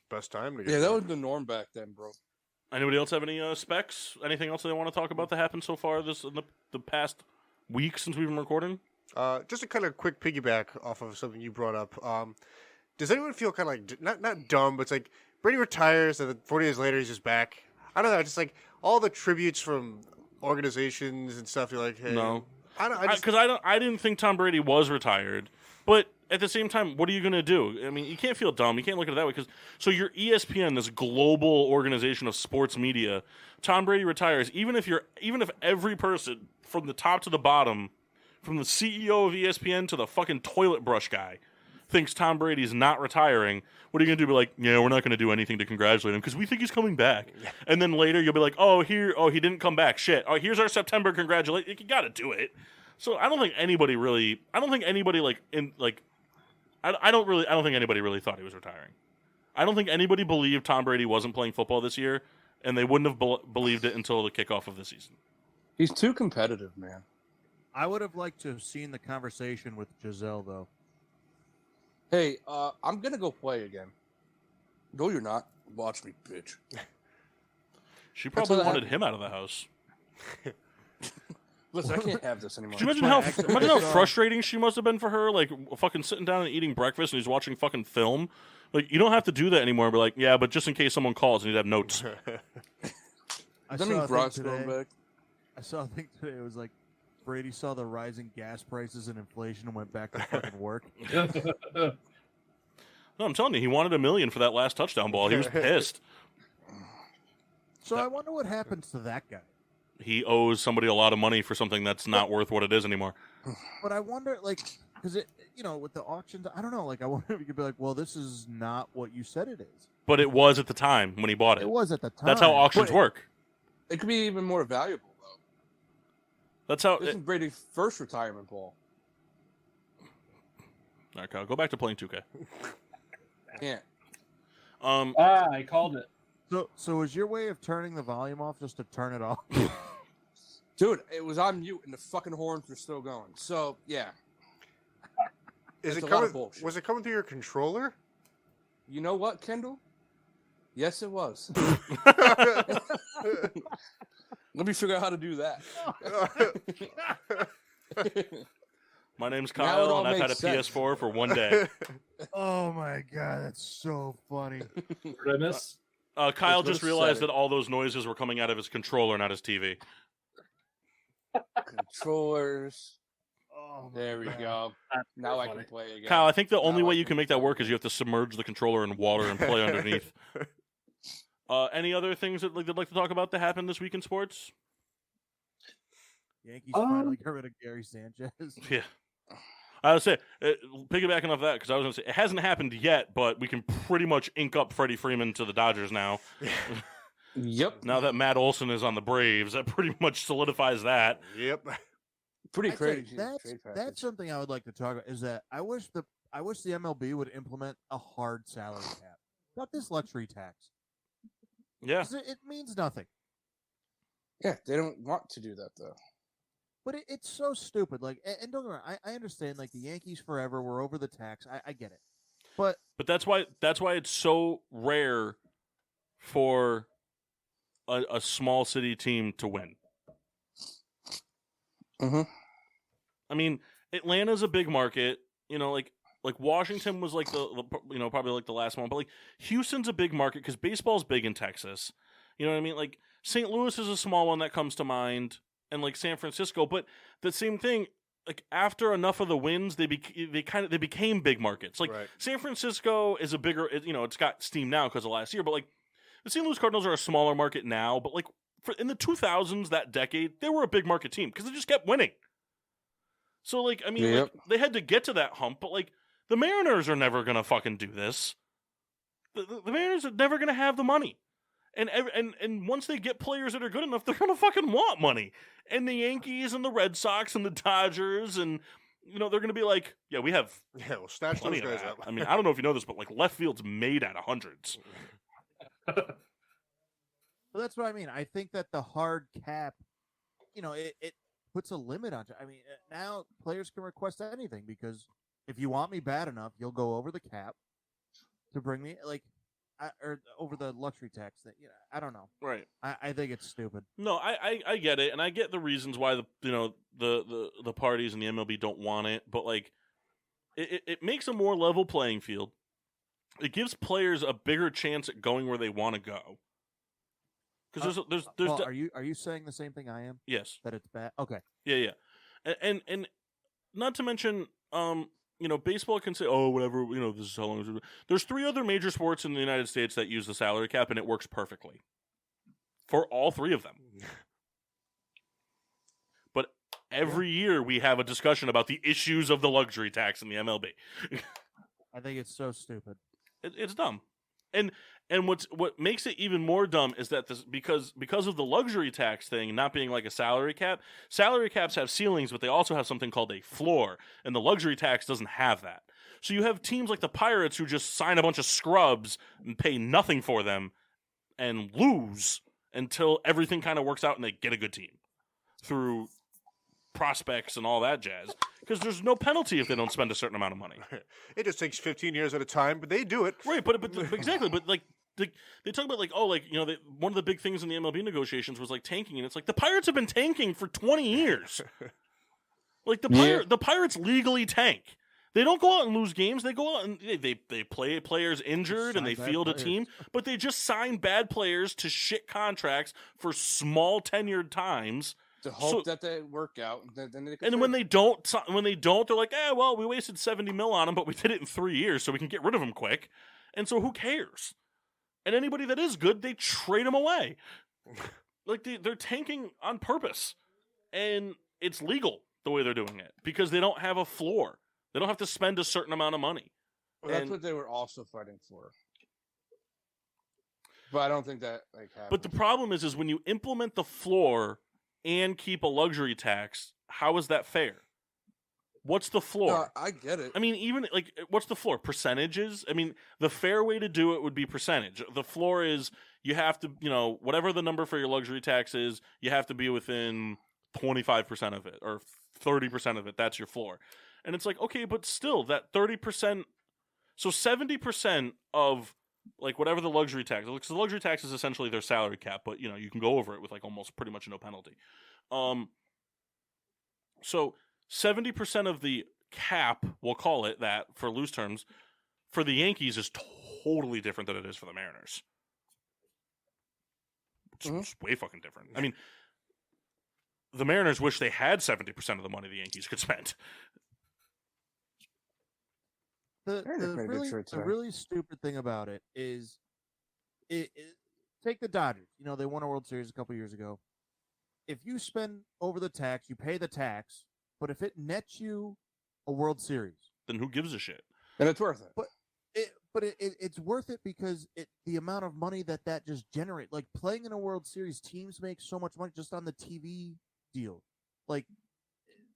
Best time to get Yeah, that drunk. was the norm back then, bro. Anybody else have any specs? Anything else they want to talk about that happened so far in the past week since we've been recording? Just a kind of quick piggyback off of something you brought up. Does anyone feel kind of like not dumb, but it's like Brady retires and then 40 years later he's just back? I don't know, just like all the tributes from organizations and stuff. You're like, hey, No, I didn't think Tom Brady was retired, but at the same time, what are you going to do? I mean, you can't feel dumb. You can't look at it that way because so you're ESPN, this global organization of sports media. Tom Brady retires, even if every person from the top to the bottom, from the CEO of ESPN to the fucking toilet brush guy, thinks Tom Brady's not retiring. What are you going to do? Be like, yeah, we're not going to do anything to congratulate him because we think he's coming back. Yeah. And then later you'll be like, he didn't come back. Shit. Oh, here's our September congratulations. You got to do it. So I don't think anybody really thought he was retiring. I don't think anybody believed Tom Brady wasn't playing football this year, and they wouldn't have believed it until the kickoff of the season. He's too competitive, man. I would have liked to have seen the conversation with Giselle, though. Hey, I'm gonna go play again. No, you're not. Watch me, bitch. She probably wanted him out of the house. Listen, I can't have this anymore. Could you imagine how frustrating she must have been for her? Like, fucking sitting down and eating breakfast and he's watching fucking film. Like, you don't have to do that anymore. Be like, yeah, but just in case someone calls, I need to have notes. I That means Brock's going back. I saw a thing today. It was like Brady saw the rising gas prices and inflation and went back to fucking work. No, I'm telling you, he wanted $1 million for that last touchdown ball. He was pissed. So I wonder what happens to that guy. He owes somebody a lot of money for something that's not worth what it is anymore. But I wonder, like, because with the auctions, I don't know. Like, I wonder if you could be like, well, this is not what you said it is. But it was at the time when he bought it. It was at the time. That's how auctions work. It could be even more valuable, though. That's how. This is Brady's first retirement ball. All right, Kyle, go back to playing 2K. Yeah. I called it. So is your way of turning the volume off just to turn it off? Dude, it was on mute and the fucking horns were still going. So, yeah. Is It's it a lot of coming? bullshit. Was it coming through your controller? You know what, Kendall? Yes, it was. Let me figure out how to do that. My name's Now it Kyle, all and I've had a makes sense. PS4 for one day. Oh my god, that's so funny. What did I miss? Kyle Let's just go realized set that all those noises were coming out of his controller, not his TV. Controllers. Oh my There we God. go. Now I can play again. Kyle, I think the only Now way I you can make that work is you have to submerge the controller in water and play underneath. Any other things that they'd like to talk about that happened this week in sports? Yankees finally got rid of Gary Sanchez. Yeah. I would say, piggybacking off that, because I was going to say, it hasn't happened yet, but we can pretty much ink up Freddie Freeman to the Dodgers now. Yep. Now that Matt Olson is on the Braves, that pretty much solidifies that. Yep. Pretty I'd say crazy. That's Trade something I would like to talk about. Is that I wish the MLB would implement a hard salary cap, not this luxury tax. Yeah. 'Cause it means nothing. Yeah, they don't want to do that though. But it's so stupid. Like, and don't get me wrong, I understand. Like the Yankees forever were over the tax. I get it. But that's why it's so rare for a small city team to win. Mm-hmm. I mean, Atlanta's a big market. You know, like Washington was like the probably like the last one, but like Houston's a big market because baseball's big in Texas. You know what I mean? Like St. Louis is a small one that comes to mind, and like San Francisco. But the same thing, like after enough of the wins, they became big markets. Like Right. San Francisco is a bigger, it's got steam now because of last year. But like the St. Louis Cardinals are a smaller market now. But like in the 2000s, that decade, they were a big market team because they just kept winning. So like I mean, like, they had to get to that hump, but like the Mariners are never gonna fucking do this. The Mariners are never gonna have the money. And once they get players that are good enough, they're gonna fucking want money. And the Yankees and the Red Sox and the Dodgers and they're gonna be like, yeah, we have Yeah, we'll snatch plenty those of guys that. up. I mean, I don't know if you know this, but like left field's made out of hundreds. Well, that's what I mean. I think that the hard cap, it puts a limit on it. I mean, now players can request anything because if you want me bad enough, you'll go over the cap to bring me, or over the luxury tax. That I don't know. Right. I think it's stupid. No, I get it, and I get the reasons why the parties and the MLB don't want it, but like it makes a more level playing field. It gives players a bigger chance at going where they want to go. Because there's well, are you saying the same thing I am? Yes. That it's bad. Okay. Yeah. And not to mention, baseball can say, oh, whatever, this is how long. There's 3 other major sports in the United States that use the salary cap, and it works perfectly for all 3 of them. But every year we have a discussion about the issues of the luxury tax in the MLB. I think it's so stupid. It's dumb. And what makes it even more dumb is that because of the luxury tax thing not being like a salary caps have ceilings, but they also have something called a floor, and the luxury tax doesn't have that. So you have teams like the Pirates who just sign a bunch of scrubs and pay nothing for them and lose until everything kind of works out and they get a good team through prospects and all that jazz, because there's no penalty if they don't spend a certain amount of money. It just takes 15 years at a time, but they do it. Right, but exactly, but like they talk about one of the big things in the MLB negotiations was like tanking, and it's like the Pirates have been tanking for 20 years. Like the Pirates legally tank. They don't go out and lose games. They go out and they play players injured and they field a team, but they just sign bad players to shit contracts for small tenured times. To hope that they work out, and when they don't, they're like, well, we wasted $70 million on them, but we did it in 3 years, so we can get rid of them quick. And so who cares? And anybody that is good, they trade them away. Like they're tanking on purpose, and it's legal the way they're doing it because they don't have a floor. They don't have to spend a certain amount of money. Well, that's what they were also fighting for. But I don't think that happens. But the problem is when you implement the floor and keep a luxury tax, how is that fair? What's the floor? No, I get it. I mean, even what's the floor? Percentages? I mean, the fair way to do it would be percentage. The floor is you have to, whatever the number for your luxury tax is, you have to be within 25% of it or 30% of it. That's your floor. And it's like, okay, but still that 30%. So 70% of like whatever the luxury tax, because the luxury tax is essentially their salary cap, but you know, you can go over it with like almost pretty much no penalty. So 70% of the cap, we'll call it that for loose terms, for the Yankees is totally different than it is for the Mariners. It's way fucking different. I mean, the Mariners wish they had 70% of the money the Yankees could spend. The really stupid thing about it is, take the Dodgers. You know, they won a World Series a couple years ago. If you spend over the tax, you pay the tax. But if it nets you a World Series, then who gives a shit? And it's worth it. But it's worth it because the amount of money that just generates. Like playing in a World Series, teams make so much money just on the TV deal. Like,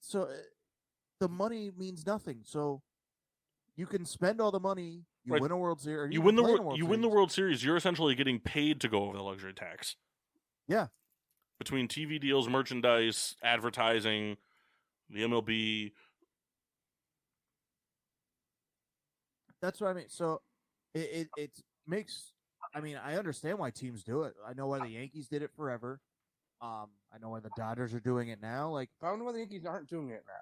so the money means nothing. So you can spend all the money, you win a World Series. You win the World Series. You're essentially getting paid to go over the luxury tax. Yeah. Between TV deals, merchandise, advertising, the MLB. That's what I mean. So it makes. I mean, I understand why teams do it. I know why the Yankees did it forever. I know why the Dodgers are doing it now. Like, I don't know why the Yankees aren't doing it now.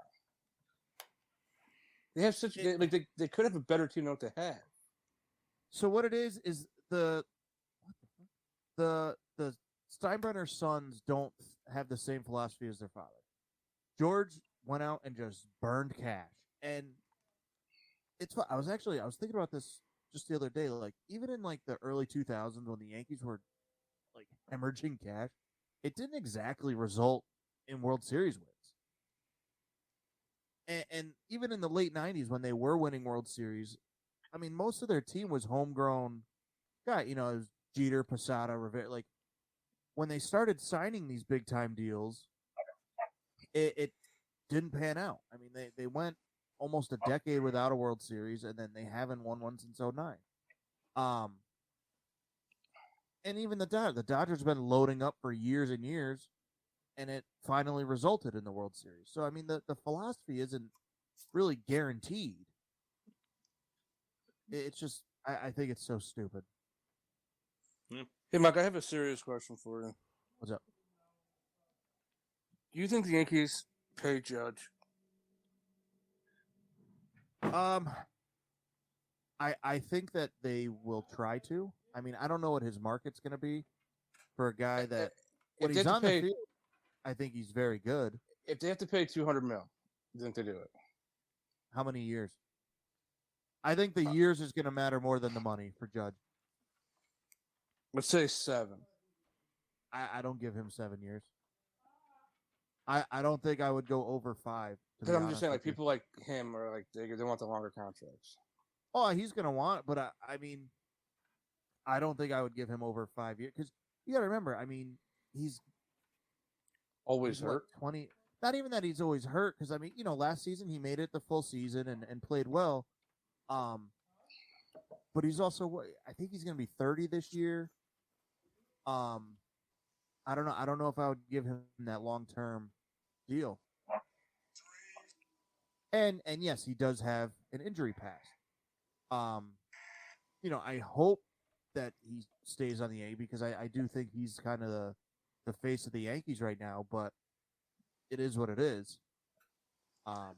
They have such they could have a better team than what they have. So what it is the Steinbrenner sons don't have the same philosophy as their father. George went out and just burned cash, and it's. I was thinking about this just the other day. Like even in like the early 2000s when the Yankees were like hemorrhaging cash, it didn't exactly result in World Series wins. And even in the late 90s when they were winning World Series, I mean, most of their team was homegrown guy. You know, it was Jeter, Posada, Rivera. Like, when they started signing these big-time deals, it didn't pan out. I mean, they went almost a decade without a World Series, and then they haven't won one since 2009. And even the Dodgers have been loading up for years and years, and it finally resulted in the World Series. So, I mean, the philosophy isn't really guaranteed. It's just, I think it's so stupid. Yeah. Hey, Mike, I have a serious question for you. What's up? Do you think the Yankees pay Judge? I think that they will try to. I mean, I don't know what his market's going to be for a guy that when he's on the field, I think he's very good. If they have to pay $200 million, do you think they do it? How many years? I think the years is going to matter more than the money for Judge. Let's say 7. I don't give him 7 years. I don't think I would go over 5. Because I'm just saying, like, people like him are like, they want the longer contracts. Oh, he's going to want it, but I mean, I don't think I would give him over 5 years. Because you got to remember, I mean, he's always hurt. 20. Not even that he's always hurt, because, I mean, you know, last season he made it the full season and played well. But he's also, I think he's going to be 30 this year. I don't know. I don't know if I would give him that long-term deal. And yes, he does have an injury past. You know, I hope that he stays on the A because I do think he's kind of the face of the Yankees right now, but it is what it is. I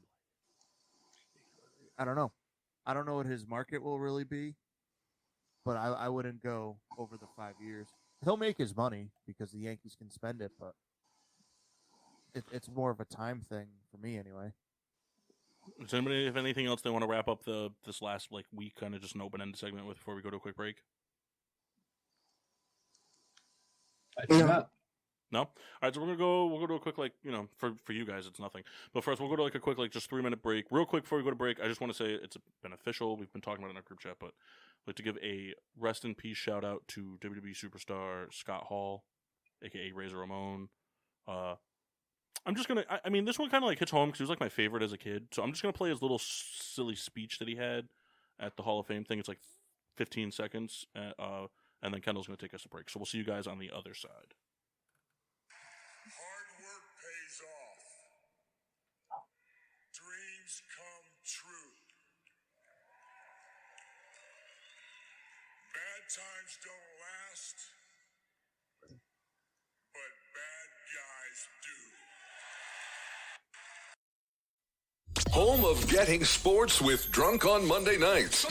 don't know. I don't know what his market will really be, but I wouldn't go over the 5 years. He'll make his money because the Yankees can spend it, but it's more of a time thing for me anyway. Does anybody have anything else they want to wrap up this last like week, kind of just an open-ended segment with before we go to a quick break? I do not. No? All right, so we'll go to a quick, like, you know, for you guys, it's nothing. But first, we'll go to like a quick, like, just 3-minute break. Real quick before we go to break, I just want to say it's beneficial. We've been talking about it in our group chat, but I'd like to give a rest in peace shout out to WWE superstar Scott Hall, aka Razor Ramon. I'm just gonna. I mean, this one kind of like hits home because he was like my favorite as a kid. So I'm just gonna play his little silly speech that he had at the Hall of Fame thing. It's like 15 seconds, and then Kendall's gonna take us a break. So we'll see you guys on the other side. Hard work pays off. times don't last, but bad guys do. Home of getting sports with Drunk on Monday nights.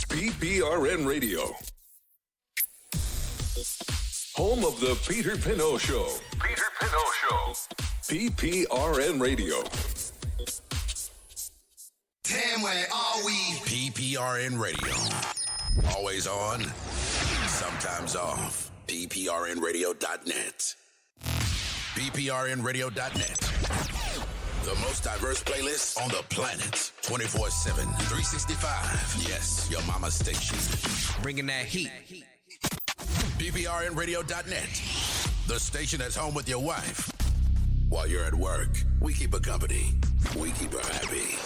PPRN Radio. Home of the Peter Pinot Show. Peter Pinot Show. PPRN Radio. Damn, where are we? PPRN Radio. Always on, sometimes off. PPRNradio.net. PPRNradio.net. The most diverse playlist on the planet. 24/7, 365. Yes, your mama's station. Bringing that heat. PPRNradio.net. The station that's home with your wife. While you're at work, we keep her company. We keep her happy.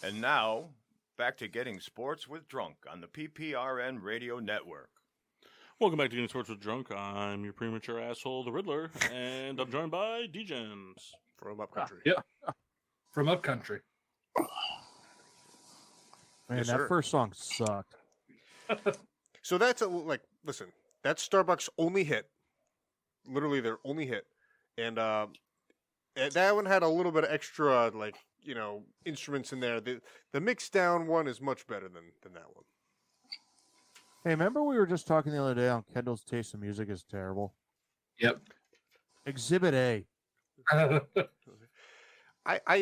And now, back to Getting Sports with Drunk on the PPRN Radio Network. Welcome back to Getting Sports with Drunk. I'm your premature asshole, the Riddler, and I'm joined by D-Gems. From Upcountry. Yeah. From Upcountry. Man, Yes, that sir. first song sucked. So that's listen, that's Starbucks' only hit. Literally their only hit. And that one had a little bit of extra, instruments in there. The mixed down one is much better than that one. Hey, remember we were just talking the other day on Kendall's taste in music is terrible? Yep. Exhibit A. I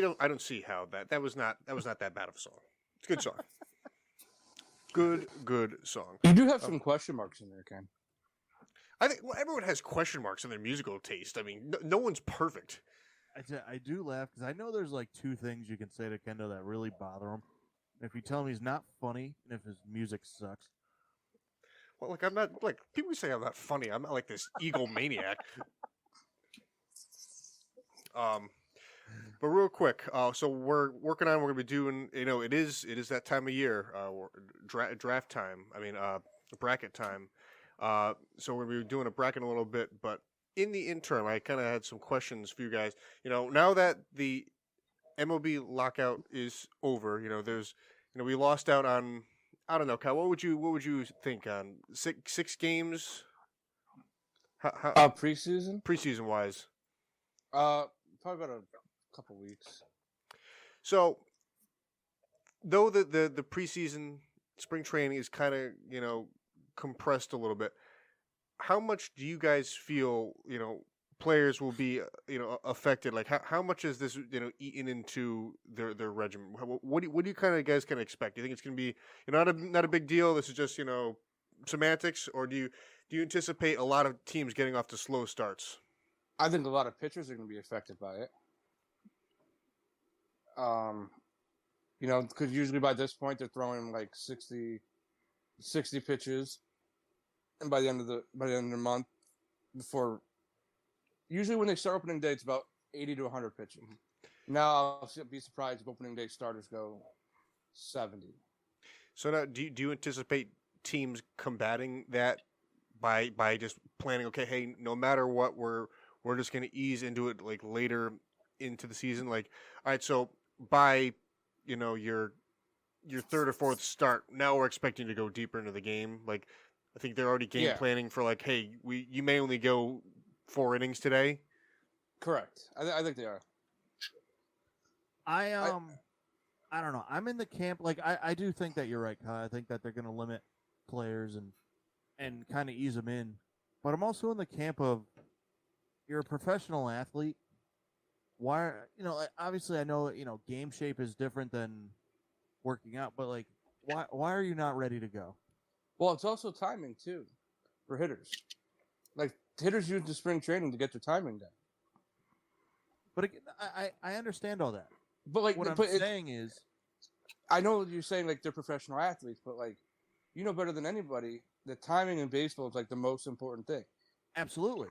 don't see how that was not that bad of a song. It's a good song. Good song. You do have some question marks in there, Ken. I think everyone has question marks in their musical taste. I mean, no one's perfect. I do laugh because I know there's like two things you can say to Kendall that really bother him. If you tell him he's not funny and if his music sucks. Well, I'm not people say I'm not funny. I'm not like this egomaniac. But real quick, so we're working on. We're gonna be doing. It is that time of year, draft time. I mean, bracket time. So we're gonna be doing a bracket in a little bit. But in the interim, I kind of had some questions for you guys. Now that the MLB lockout is over, there's, we lost out on. I don't know, Kyle. What would you think on six games? How Preseason wise? Probably about a couple weeks. So, though the preseason spring training is kind of compressed a little bit, how much do you guys feel players will be affected? Like how much is this eaten into their regimen? What do you guys expect? Do you think it's going to be not a big deal? This is just semantics, or do you anticipate a lot of teams getting off to slow starts? I think a lot of pitchers are going to be affected by it. Because usually by this point they're throwing like 60 pitches, and by the end of the month, usually when they start opening day, it's about 80 to 100 pitches. Now I'll be surprised if opening day starters go 70. So now, do you anticipate teams combating that by just planning? Okay, hey, no matter what, we're just going to ease into it like later into the season. Like, all right, so by your third or fourth start, now we're expecting to go deeper into the game. Like, I think they're already game planning for like, hey, you may only go 4 innings today. Correct. I think they are. I don't know. I'm in the camp. Like, I do think that you're right, Kyle. I think that they're going to limit players and kind of ease them in. But I'm also in the camp of you're a professional athlete. Why, obviously I know, game shape is different than working out, but like, why are you not ready to go? Well, it's also timing too for hitters. Like, hitters use the spring training to get their timing down. But again, I understand all that. But like, what I'm saying is, I know you're saying like they're professional athletes, but like, better than anybody, the timing in baseball is like the most important thing. Absolutely.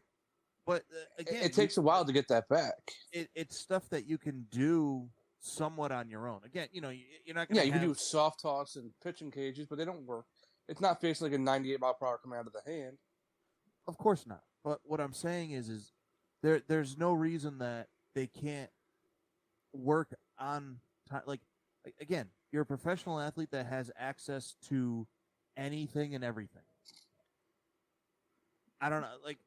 But again, it takes a while to get that back. It's stuff that you can do somewhat on your own. Again, you're not going to. Yeah, you can do soft toss and pitching cages, but they don't work. It's not facing like a 98 mile per hour coming out of the hand. Of course not. But what I'm saying is there's no reason that they can't work on time. Like, again, you're a professional athlete that has access to anything and everything. I don't know, like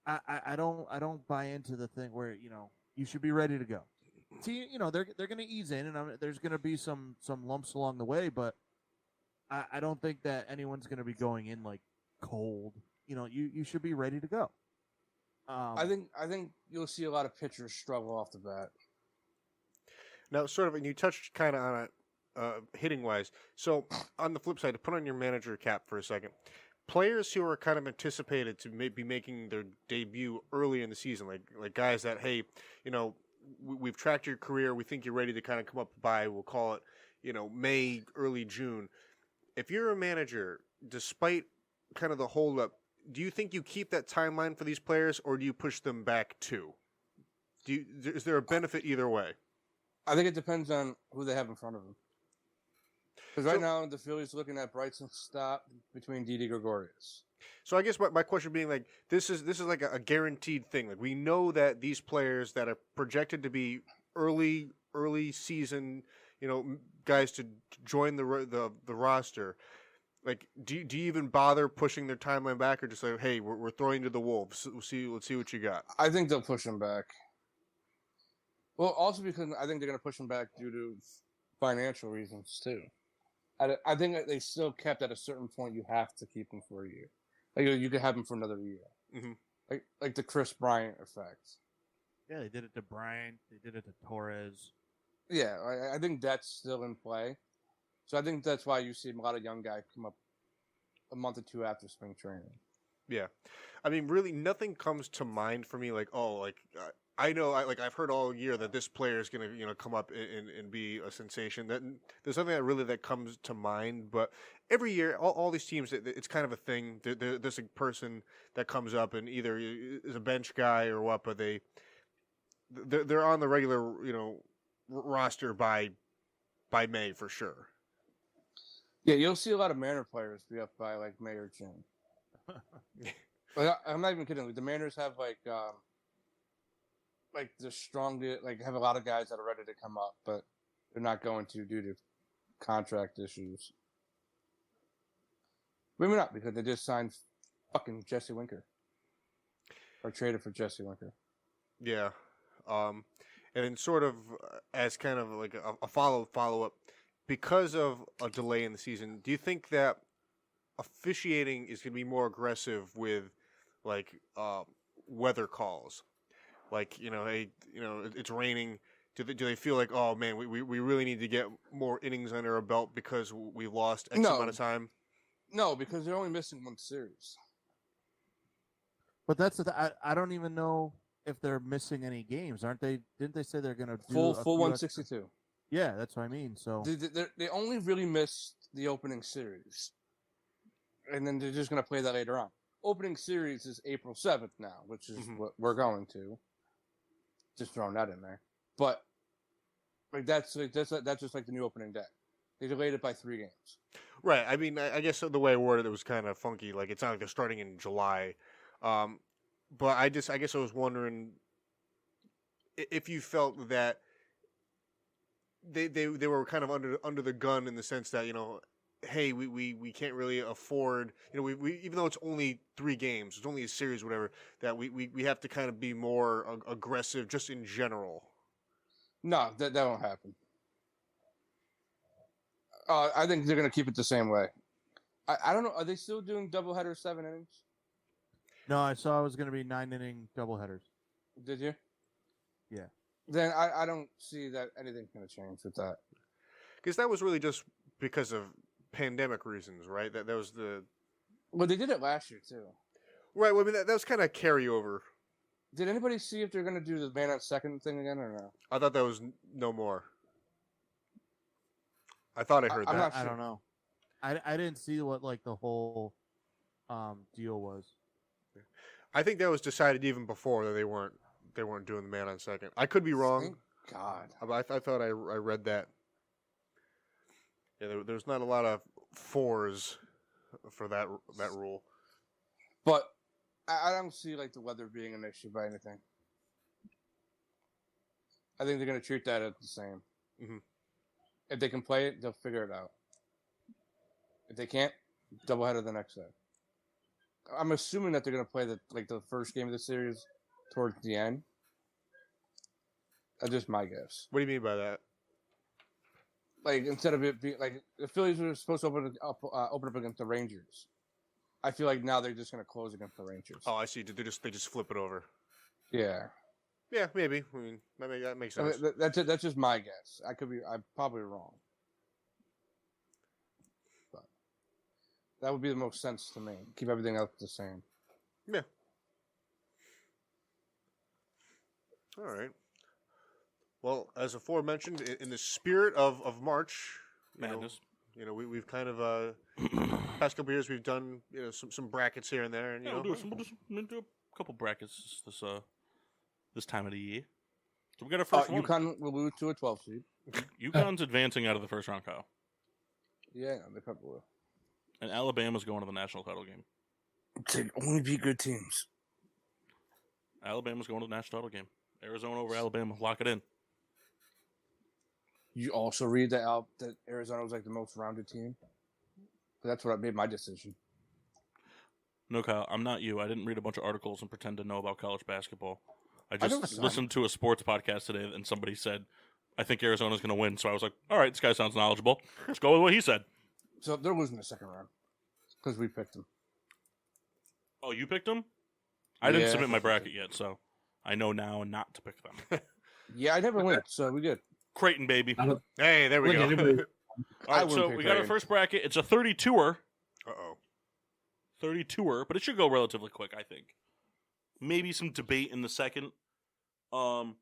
I don't buy into the thing where you should be ready to go. See, they're going to ease in, and there's going to be some lumps along the way, but I don't think that anyone's going to be going in like cold. You should be ready to go. I think you'll see a lot of pitchers struggle off the bat. Now, sort of, and you touched kind of on it hitting wise. So, on the flip side, to put on your manager cap for a second, players who are kind of anticipated to be making their debut early in the season, like guys that, hey, we've tracked your career, we think you're ready to kind of come up by, we'll call it, May, early June. If you're a manager, despite kind of the holdup, do you think you keep that timeline for these players, or do you push them back too? Is there a benefit either way? I think it depends on who they have in front of them. Because right now, the Phillies looking at Brightson stop between Didi Gregorius. So I guess my question being like, this is like a guaranteed thing. Like, we know that these players that are projected to be early season, guys to join the roster. Like, do you even bother pushing their timeline back, or just like, hey, we're throwing to the wolves. Let's see what you got. I think they'll push them back. Well, also because I think they're going to push them back due to financial reasons too. I think that they still kept at a certain point. You have to keep them for a year. Like, you could have them for another year. Mm-hmm. Like the Chris Bryant effect. Yeah, they did it to Bryant. They did it to Torres. Yeah, I think that's still in play. So I think that's why you see a lot of young guys come up a month or two after spring training. Yeah, I mean, really, nothing comes to mind for me. Like, I know, I've heard all year that this player is going to, come up and be a sensation. That there's something that comes to mind. But every year, all these teams, it's kind of a thing. There's a person that comes up and either is a bench guy or what, but they're on the regular, roster by May for sure. Yeah, you'll see a lot of Manor players be up by like May or June. I'm not even kidding. The Mariners have like the strongest, have a lot of guys that are ready to come up, but they're not going to due to contract issues. Maybe not, because they just signed fucking Jesse Winker, or traded for Jesse Winker. Yeah, and then sort of as kind of like a follow up, because of a delay in the season, do you think that officiating is going to be more aggressive with weather calls? Like, hey, it's raining. Do they feel like, oh man, we really need to get more innings under our belt because we lost X amount of time? No, because they're only missing one series. But that's I don't even know if they're missing any games, aren't they? Didn't they say they're going to do full 162? Yeah, that's what I mean. So they only really missed the opening series, and then they're just going to play that later on. Opening series is April 7th now, which is what we're going to. Just throwing that in there, but that's just like the new opening day. They delayed it by 3 games. Right. I mean, I guess the way I worded it was kind of funky. Like, it's not like they're starting in July, but I guess I was wondering if you felt that they were kind of under the gun in the sense that, hey, we can't really afford, we even though it's only 3 games, it's only a series, whatever, that we have to kind of be more aggressive just in general. No, that won't happen. I think they're going to keep it the same way. I don't know. Are they still doing doubleheader 7 innings? No, I saw it was going to be 9-inning doubleheaders. Did you? Yeah. Then I don't see that anything's going to change with that. Because that was really just because of pandemic reasons, right? That was the... Well, they did it last year, too. Right, well, I mean, that was kind of carryover. Did anybody see if they're going to do the man on second thing again or no? I thought that was no more. I thought I heard that. Not sure. I don't know. I didn't see what the whole deal was. I think that was decided even before that they weren't doing the man on second. I could be wrong. Thank God. I thought I read that. Yeah, there's not a lot of 4s for that rule. But I don't see the weather being an issue by anything. I think they're going to treat that as the same. Mm-hmm. If they can play it, they'll figure it out. If they can't, doubleheader the next day. I'm assuming that they're going to play the first game of the series towards the end. That's just my guess. What do you mean by that? Like, instead of it being like the Phillies were supposed to open up against the Rangers. I feel like now they're just going to close against the Rangers. Oh, I see. Did they just flip it over? Yeah. Yeah, maybe. I mean, that makes sense. That's just my guess. I'm probably wrong. But that would be the most sense to me. Keep everything else the same. Yeah. All right. Well, as aforementioned, in the spirit of March, Madness. We've kind of past couple years we've done some brackets here and there, and we'll do a couple brackets this time of the year. So we got our first one. UConn will lose to a 12 seed. UConn's advancing out of the first round, Kyle. Yeah, they probably will. And Alabama's going to the national title game. To only be good teams. Alabama's going to the national title game. Arizona over Alabama. Lock it in. You also read that Arizona was like the most rounded team. That's what made my decision. No, Kyle, I'm not you. I didn't read a bunch of articles and pretend to know about college basketball. I just listened to a sports podcast today, and somebody said, I think Arizona's going to win. So I was like, all right, this guy sounds knowledgeable. Let's go with what he said. So they're losing the second round because we picked them. Oh, you picked them? I didn't submit my bracket yet, so I know now not to pick them. Yeah, I never went, so we good. Creighton, baby. Hey, there we go. All right, so we got our first bracket. It's a 32er. Uh-oh. 32er, but it should go relatively quick, I think. Maybe some debate in the second. So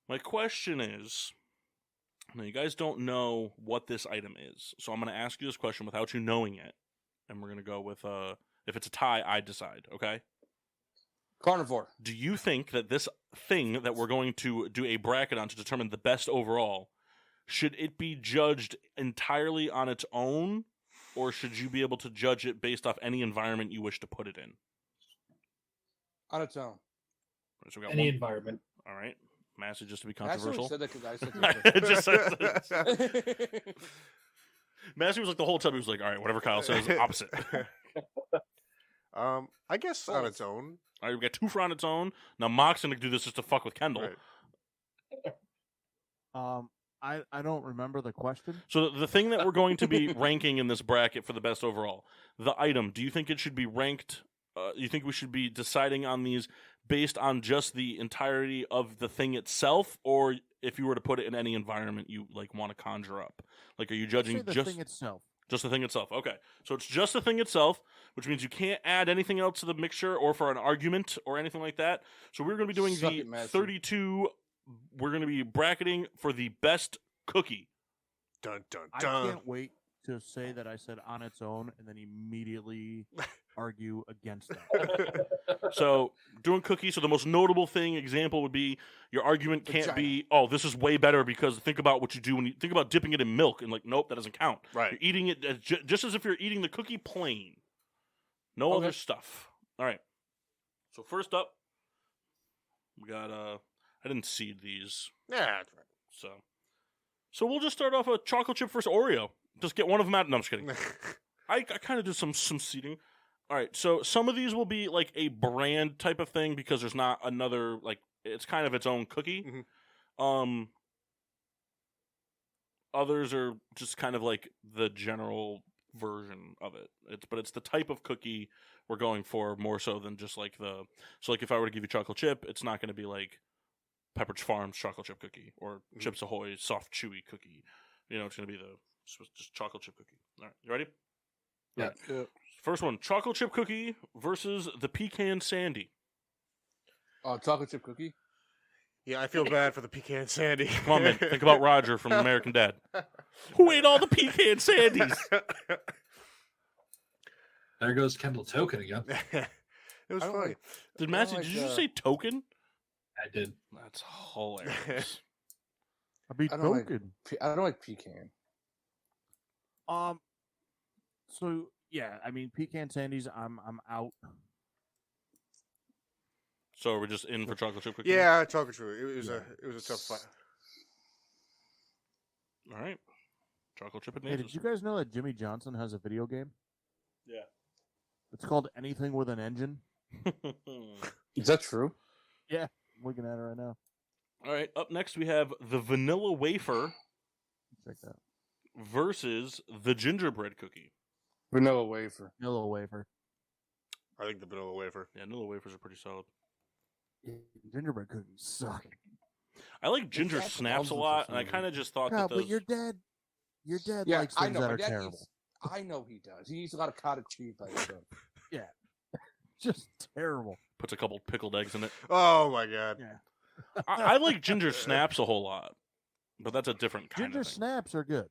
my question is, now you guys don't know what this item is, so I'm going to ask you this question without you knowing it, and we're going to go with, if it's a tie, I decide, okay? Carnivore. Do you think that this thing that we're going to do a bracket on to determine the best overall, should it be judged entirely on its own, or should you be able to judge it based off any environment you wish to put it in? On its own. So we got Any environment. All right. Massey, just to be controversial. I said that because I said that. Massey was like the whole time, he was like, all right, whatever Kyle says, opposite. I guess on its own. All right, we got two for on its own. Now Mock's going to do this just to fuck with Kendall. Right. I don't remember the question. So the thing that we're going to be ranking in this bracket for the best overall, the item, do you think it should be ranked? You think we should be deciding on these based on just the entirety of the thing itself, or if you were to put it in any environment you like want to conjure up? Like, are you judging the thing itself? Just the thing itself. Okay. So it's just the thing itself, which means you can't add anything else to the mixture or for an argument or anything like that. So we're going to be doing the 32. We're going to be bracketing for the best cookie. Dun, dun, dun. I can't wait to say that I said on its own and then immediately argue against that. So doing cookies. So the most notable example would be your argument can't be, oh, this is way better because think about what you do when you think about dipping it in milk and like, nope, that doesn't count. Right. You're eating it just as if you're eating the cookie plain. No other stuff. All right. So first up, we got, I didn't seed these. Yeah, that's right. So we'll just start off with chocolate chip versus Oreo. Just get one of them out. No, I'm just kidding. I kind of do some seeding. All right, so some of these will be like a brand type of thing because there's not another, like, it's kind of its own cookie. Mm-hmm. Others are just kind of like the general version of it. But it's the type of cookie we're going for more so than just like so like if I were to give you chocolate chip, it's not going to be like Pepperidge Farm's chocolate chip cookie or Chips Ahoy soft chewy cookie. It's going to be just chocolate chip cookie. All right, you ready? Yeah. Right. First one, chocolate chip cookie versus the pecan sandy. Chocolate chip cookie? Yeah, I feel bad for the pecan sandy. Come on, man. Think about Roger from American Dad. Who ate all the pecan sandies? There goes Kendall Token again. It was funny. Did Massey, did you just say token? I did. That's hilarious. I'd be token. I don't like pecan. So yeah, I mean pecan sandies. I'm out. So we're just in for chocolate chip cookie. Yeah, chocolate chip. It was a tough fight. All right. Chocolate chip and Hey, did you guys know that Jimmy Johnson has a video game? Yeah. It's called Anything with an Engine. Is that true? Yeah, I'm looking at it right now. All right. Up next, we have the vanilla wafer Check that. versus the gingerbread cookie. Vanilla wafer. Vanilla wafer. I think the vanilla wafer. Yeah, vanilla wafers are pretty solid. Gingerbread cookies suck. I like ginger Exactly. snaps a lot, and I kind of just thought No, that those. but your dad Yeah, likes I things know. that My are dad terrible. eats- I know he does. He eats a lot of cottage cheese by himself. Yeah, just terrible. Puts a couple pickled eggs in it. Oh my god. Yeah, I like ginger snaps a whole lot, but that's a different kind ginger of thing. snaps are good.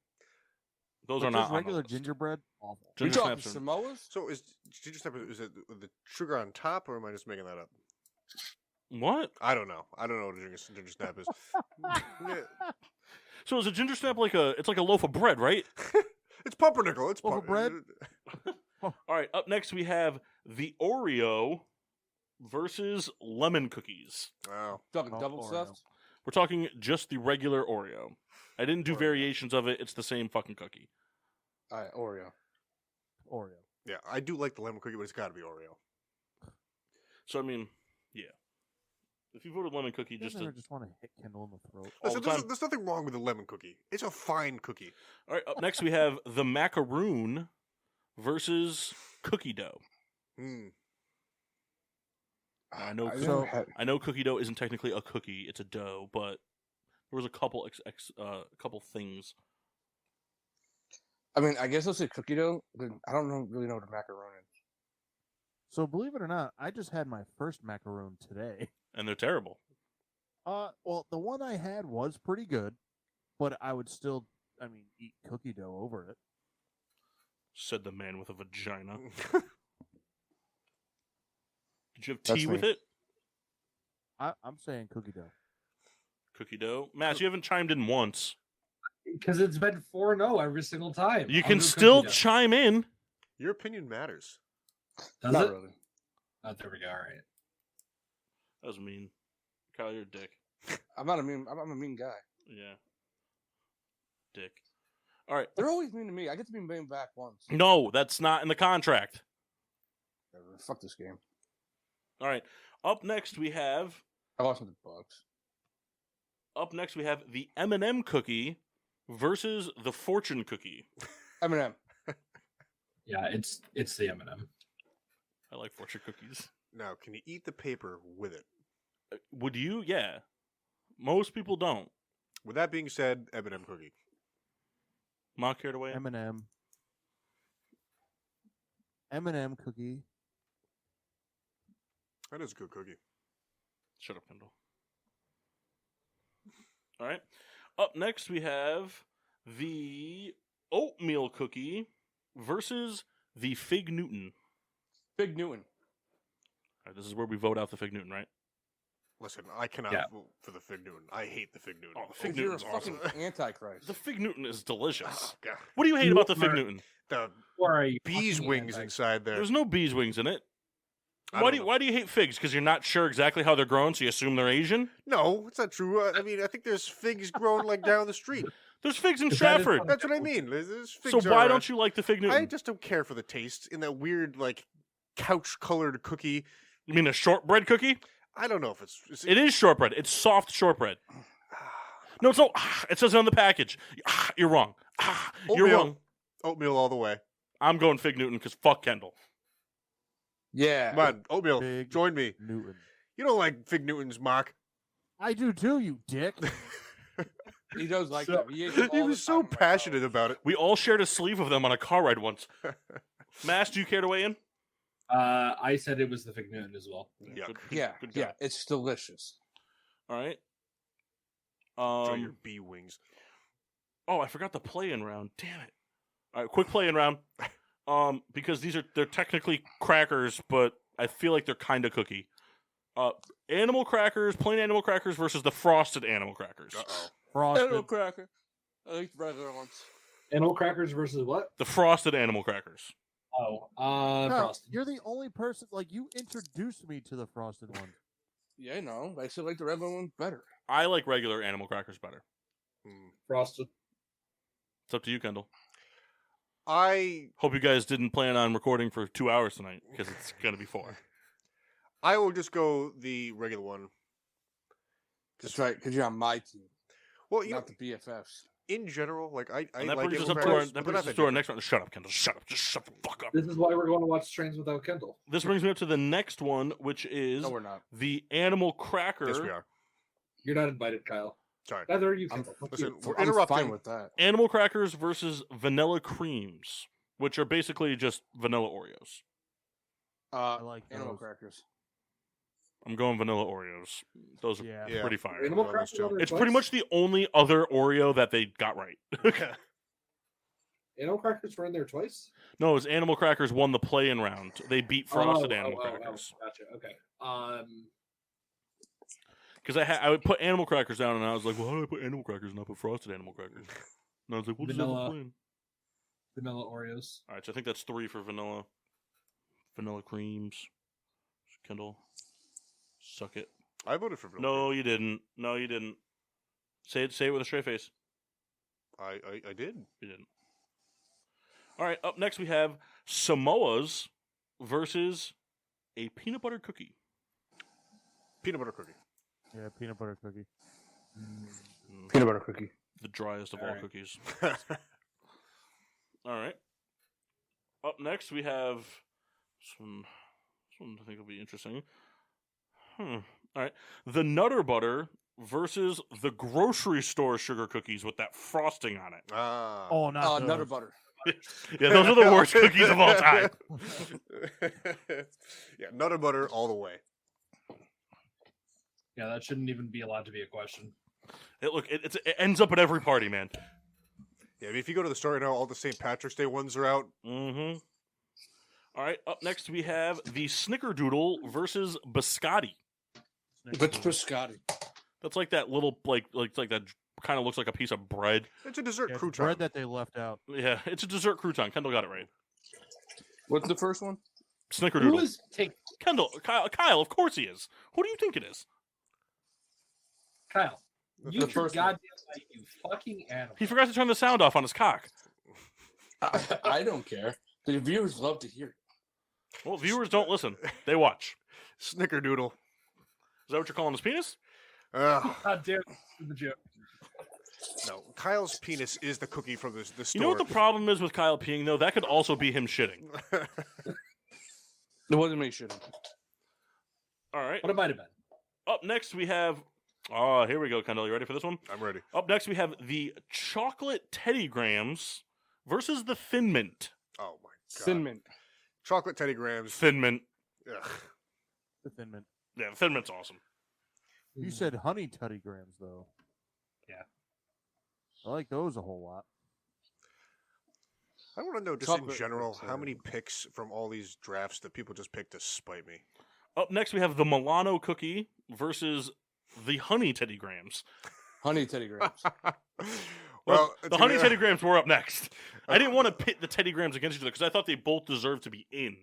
Those But are not just on the regular list. gingerbread. Awful. You Ginger talking snaps are. Samoas? So is it with the sugar on top, or am I just making that up? What? I don't know. I don't know what a ginger snap is. Yeah. So is a ginger snap like a? It's like a loaf of bread, right? It's pumpernickel. It's Loaf of bread? All right. Up next, we have the Oreo versus lemon cookies. Wow. Talking Oh, double Oreo. stuffed? We're talking just the regular Oreo. I didn't do Oreo. variations of it. It's the same fucking cookie. All right, Oreo. Oreo. Yeah, I do like the lemon cookie, but it's got to be Oreo. So I mean, yeah. If you voted lemon cookie, You guys just ever to... just want to hit Kendall in the throat? all Listen, the time. there's nothing wrong with a lemon cookie. It's a fine cookie. All right. Up next, we have the macaroon versus cookie dough. Hmm. I know. I've So- never had- I know cookie dough isn't technically a cookie; it's a dough. But there was a couple couple things. I mean, I guess I'll say cookie dough. But I don't really know what a macaron is. So believe it or not, I just had my first macaroon today. And they're terrible. Well, the one I had was pretty good, but I would still, eat cookie dough over it. Said the man with a vagina. Did you have That's tea with me. it? I'm saying cookie dough. Cookie dough. Matt, you haven't chimed in once. Because it's been 4-0 every single time. You I'll can do still cookie dough. chime in. Your opinion matters. Does Not it? really. Oh, there we go. All right. That was mean. Kyle, you're a dick. I'm a mean guy. Yeah. Dick. All right. They're always mean to me. I get to be mean back once. No, that's not in the contract. Whatever. Fuck this game. All right. Up next, we have I lost the Bucks. the M&M cookie versus the fortune cookie. Eminem. Yeah, it's the M&M. I like fortune cookies. Now, can you eat the paper with it? Would you? Yeah. Most people don't. With that being said, M&M cookie. Mock care to weigh in? M&M cookie. That is a good cookie. Shut up, Kendall. All right. Up next, we have the oatmeal cookie versus the Fig Newton. Fig Newton. All right, this is where we vote out the Fig Newton, right? Listen, I cannot Yeah. vote for the Fig Newton. I hate the Fig Newton. Oh, the Fig You're a Newton's fucking awesome. antichrist. The Fig Newton is delicious. Oh, God. What do you hate You about the Fig are- Newton? The Or are you bees fucking wings anti- inside there. There's no bees wings in it. I Why don't do know. why do you hate figs? Because you're not sure exactly how they're grown, so you assume they're Asian. No, it's not true. I mean, I think there's figs growing like down the street. There's figs in Is that Stratford. That's what I mean. There's figs So why around. don't you like the Fig Newton? I just don't care for the taste in that weird, like, couch-colored cookie. You mean a shortbread cookie? I don't know if it's. It is shortbread. It's soft shortbread. No, it's not. It says it on the package. You're wrong. You're Oatmeal. wrong. Oatmeal all the way. I'm going Fig Newton because fuck Kendall. Yeah. Come on, oatmeal. Fig Join me. Newton. You don't like Fig Newton's, Mock. I do too, you dick. He does like So- them. He, eats them He all the was so time in my passionate house. about it. We all shared a sleeve of them on a car ride once. Mass, do you care to weigh in? I said it was the Fig Newton as well. Yuck. Good Yeah, guy. yeah, it's delicious. All right. Enjoy your bee wings. Oh, I forgot the play-in round. Damn it! All right, quick play-in round. Because they're technically crackers, but I feel like they're kind of cookie. Animal crackers, plain animal crackers versus the frosted animal crackers. Uh-oh. Frosted. cracker. I like the regular ones. Animal crackers versus what? The frosted animal crackers. Oh, No, Frosted. you're the only person. Like, you introduced me to the frosted one. Yeah, I know. I still like the regular ones better. I like regular animal crackers better. Hmm. Frosted. It's up to you, Kendall. I Hope you guys didn't plan on recording for 2 hours tonight, because it's going to be 4. will just go the regular one. That's right, because you're on my team, Well, you not know, the BFFs. in general, like I And that like brings us animal up to our, crackers, that but brings they're us not to our that next round. Shut up, Kendall. Shut up. Just shut the fuck up. This is why we're going to watch Trains Without Kendall. This brings me up to the next one, which is No, we're not. the animal cracker. Yes, we are. You're not invited, Kyle. Sorry. Neither are you, Kendall. Fuck Listen, you. we're I'm interrupting. fine with that. Animal crackers versus vanilla creams, which are basically just vanilla Oreos. I like Animal those. crackers. I'm going vanilla Oreos. Those are Yeah. pretty fire. Animal Those crackers two. on their It's choice? pretty much the only other Oreo that they got right. Animal crackers were in there twice. No, it was Animal Crackers won the play-in round. They beat Frosted Animal oh, Crackers. gotcha. Okay. Because I would put Animal Crackers down, and I was like, well, how do I put Animal Crackers and not put Frosted Animal Crackers? And I was like, we'll just have a Vanilla. play-in. Vanilla Oreos. All right, so I think that's 3 for vanilla. Vanilla creams. Kendall, suck it. I voted for vanilla. No, you didn't. No, you didn't. Say it with a straight face. I did. You didn't. All right, up next we have Samoa's versus a peanut butter cookie. Peanut butter cookie. Yeah, peanut butter cookie. Peanut butter cookie. The driest of all All right. cookies. All right. Up next we have this one I think will be interesting. All right. The Nutter Butter versus the grocery store sugar cookies with that frosting on it. Ah. Oh, not Nutter those. butter. Yeah, those are the worst cookies of all time. Yeah, Nutter Butter all the way. Yeah, that shouldn't even be allowed to be a question. It ends up at every party, man. Yeah, I mean, if you go to the store right now, all the St. Patrick's Day ones are out. Mm-hmm. All right, up next we have the Snickerdoodle versus Biscotti. What's biscotti? That's like that little like that kind of looks like a piece of bread. It's a dessert Yeah, it's crouton. bread that they left out. Yeah, it's a dessert crouton. Kendall got it right. What's the first one? Who Snickerdoodle. is take Kyle, of course he is. Who do you think it is? Kyle? The You your first one. goddamn light, you fucking animal. He forgot to turn the sound off on his cock. I don't care. The viewers love to hear it. Well, viewers don't listen. They watch. Snickerdoodle. Is that what you're calling his penis? God damn the joke. No, Kyle's penis is the cookie from the store. You know what the problem is with Kyle peeing, though? That could also be him shitting. It wasn't me shitting. All right. What it might have been. Up next, we have... Oh, here we go, Kendall. You ready for this one? I'm ready. Up next, we have the chocolate Teddy Grahams versus the Thin Mint. Oh my god. Thin Mint. Chocolate Teddy Grahams. Thin Mint. Ugh. The Thin Mint. Yeah, the Thin Mint's awesome. You said honey Teddy Grahams, though. Yeah. I like those a whole lot. I want to know, just Chocolate in general, is, how many picks from all these drafts that people just pick to spite me? Up next, we have the Milano cookie versus the Honey Teddy Grahams. Honey Teddy Grahams. Well, the Honey Teddy Grahams were up next. I didn't want to pit the Teddy Grahams against each other because I thought they both deserved to be in.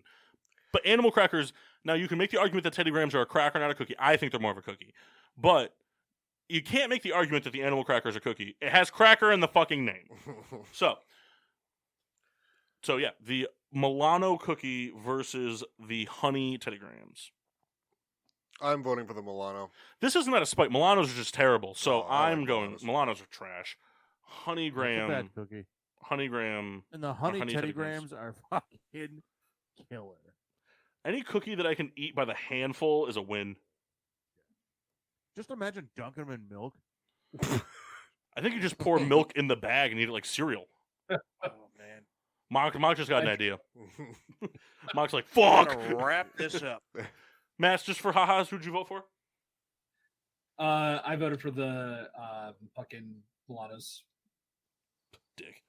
But animal crackers, now you can make the argument that Teddy Grahams are a cracker, not a cookie. I think they're more of a cookie. But you can't make the argument that the animal cracker is a cookie. It has cracker in the fucking name. So yeah, the Milano cookie versus the Honey Teddy Grahams. I'm voting for the Milano. This isn't out of spite. Milanos are just terrible. So Oh, I I'm like going. Milanos. Milanos are trash. Honey It's a Graham. bad cookie. Honey Graham. And the honey, Honey Teddy Teddy Grahams. Grahams are fucking killer. Any cookie that I can eat by the handful is a win. Just imagine dunking them in milk. I think you just pour milk in the bag and eat it like cereal. Oh man. Mark just got an idea. Mark's like, I'm fuck! gonna wrap this up. Matt, just for ha-has, who'd you vote for? I voted for the fucking Milanos. Dick.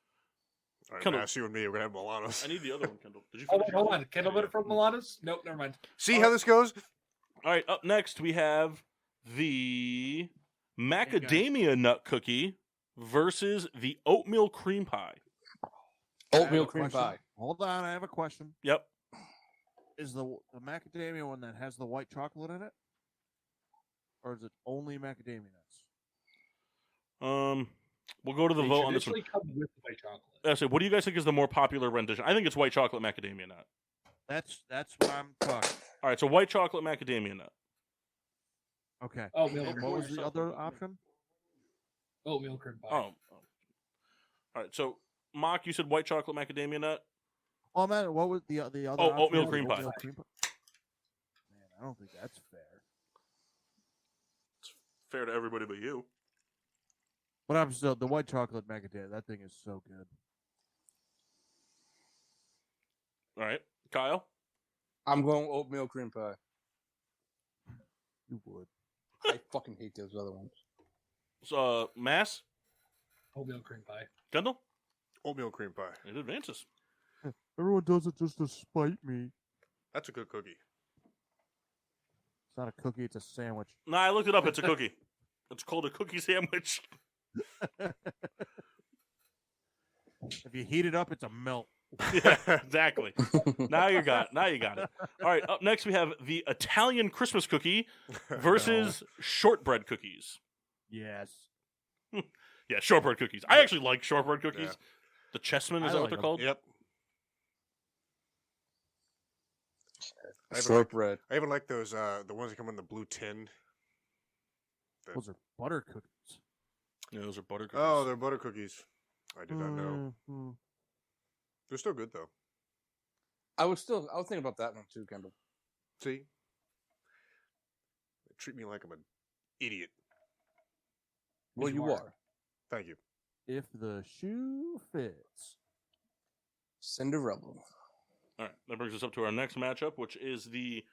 All right, Kendall. Mass, you and me, we're going to have Milanos. I need the other one, Kendall. Did you Oh, finish wait, hold yours? on. Kendall voted for Milanos? Nope, never mind. See how this goes? All right, up next we have the macadamia nut cookie versus the oatmeal cream pie. I have Oatmeal a cream question. pie. Hold on, I have a question. Yep. Is the macadamia one that has the white chocolate in it? Or is it only macadamia nuts? We'll go to the They vote on this one. traditionally come with white chocolate. I say, what do you guys think is the more popular rendition? I think it's white chocolate macadamia nut. That's what I'm talking. All right, so white chocolate macadamia nut. Okay. Oatmeal And cream what pie. was the other option? Oatmeal cream pie. Oh. All right, so Mock, you said white chocolate macadamia nut. Oh man, what was the other? Oh, option? oatmeal cream pie. Man, I don't think that's fair. It's fair to everybody but you. But I'm still the white chocolate macadamia. That thing is so good. All right, Kyle. I'm going oatmeal cream pie. You would. I fucking hate those other ones. So, Mass, Oatmeal cream pie. Kendall. Oatmeal cream pie. It advances. Everyone does it just to spite me. That's a good cookie. It's not a cookie; it's a sandwich. Nah, I looked it up. It's a cookie. It's called a cookie sandwich. If you heat it up, it's a melt. Yeah, exactly. Now you got it. All right, up next we have the Italian Christmas cookie versus shortbread cookies. Yes. Yeah, shortbread cookies. I actually like shortbread cookies. Yeah. The chessmen, is I that what like they're them. called? Yep. Shortbread. I even like those the ones that come in the blue tin. Those are butter cookies. Yeah, those are butter cookies. Oh, they're butter cookies. I did not know. Mhm. They're still good though. I was thinking about that one too, Kendall. See? They treat me like I'm an idiot. Well, you are. Thank you. If the shoe fits. Cinderella. All right, that brings us up to our next matchup, which is the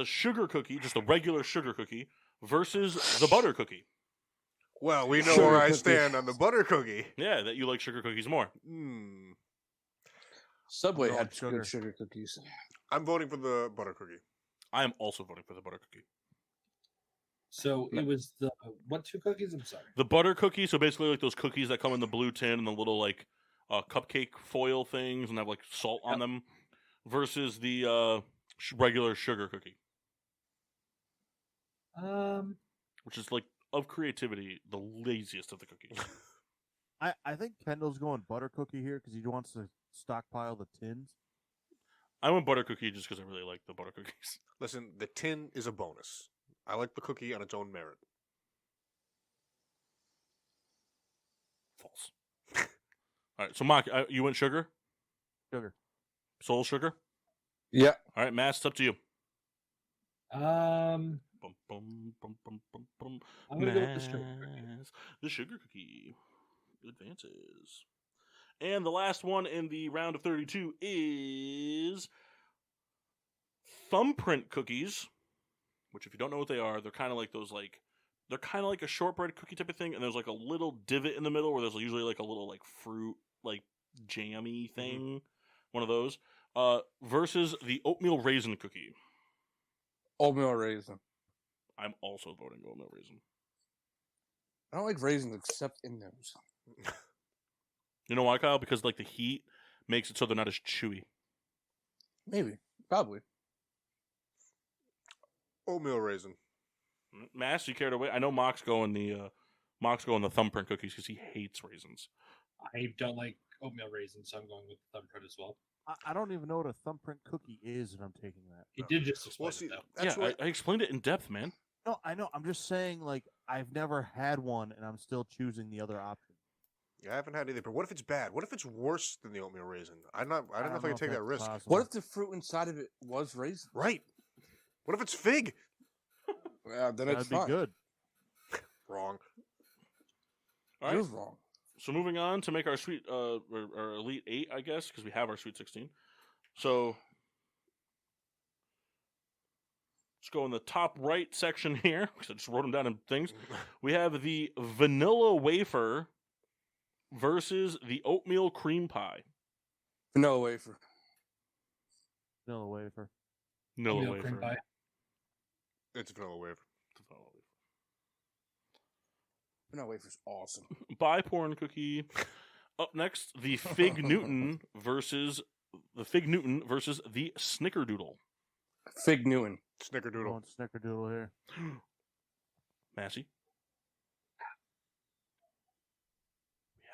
sugar cookie, just a regular sugar cookie, versus the butter cookie. Well, we know Sugar where I cookie. stand on the butter cookie. Yeah, that you like sugar cookies more. Subway No, had sugar. good sugar cookies. I'm voting for the butter cookie. I am also voting for the butter cookie. So it was the what two cookies? I'm sorry. The butter cookie, so basically like those cookies that come in the blue tin and the little like cupcake foil things and have like salt on them, versus the regular sugar cookie, which is like of creativity the laziest of the cookies. I think Kendall's going butter cookie here because he wants to stockpile the tins. I went butter cookie just because I really like the butter cookies. Listen, the tin is a bonus. I like the cookie on its own merit. False. All right, so Mark, you went sugar? Sugar. Soul sugar? Yeah. All right, Matt, it's up to you. I'm Bum, bum, bum, bum, bum, bum. gonna go with the sugar cookie. Mass. The sugar cookie advances. And the last one in the round of 32 is thumbprint cookies, which if you don't know what they are, they're kind of like those they're kind of like a shortbread cookie type of thing, and there's like a little divot in the middle where there's usually like a little like fruit like jammy thing, one of those, versus the oatmeal raisin cookie. Oatmeal raisin. I'm also voting oatmeal raisin. I don't like raisins except in those. You know why, Kyle? Because like the heat makes it so they're not as chewy. Maybe. Probably. Oatmeal raisin. Mass, you care to wait? I know Mock's going the thumbprint cookies because he hates raisins. I don't like oatmeal raisins, so I'm going with thumbprint as well. I don't even know what a thumbprint cookie is, and I'm taking that. He did just explain Well, see, it though. that's Yeah, what I explained it in depth, man. No, I know. I'm just saying, like, I've never had one, and I'm still choosing the other option. Yeah, I haven't had either. But what if it's bad? What if it's worse than the oatmeal raisin? I don't know if I can take that that's risk. possible. What if the fruit inside of it was raisin? Right. What if it's fig? Yeah, then That'd it's be fine. good. Wrong. All You're right. wrong. So moving on to make our sweet, our elite 8, I guess, because we have our sweet 16. So let's go in the top right section here because I just wrote them down in things. We have the vanilla wafer versus the oatmeal cream pie. Vanilla wafer. Vanilla wafer. Vanilla Oatmeal wafer. cream pie. It's vanilla wafer. Vanilla wafer's awesome. Bye, porn cookie. Up next, the Fig Newton versus the Snickerdoodle. Fig Newton. Snickerdoodle. Going snickerdoodle here. Massey.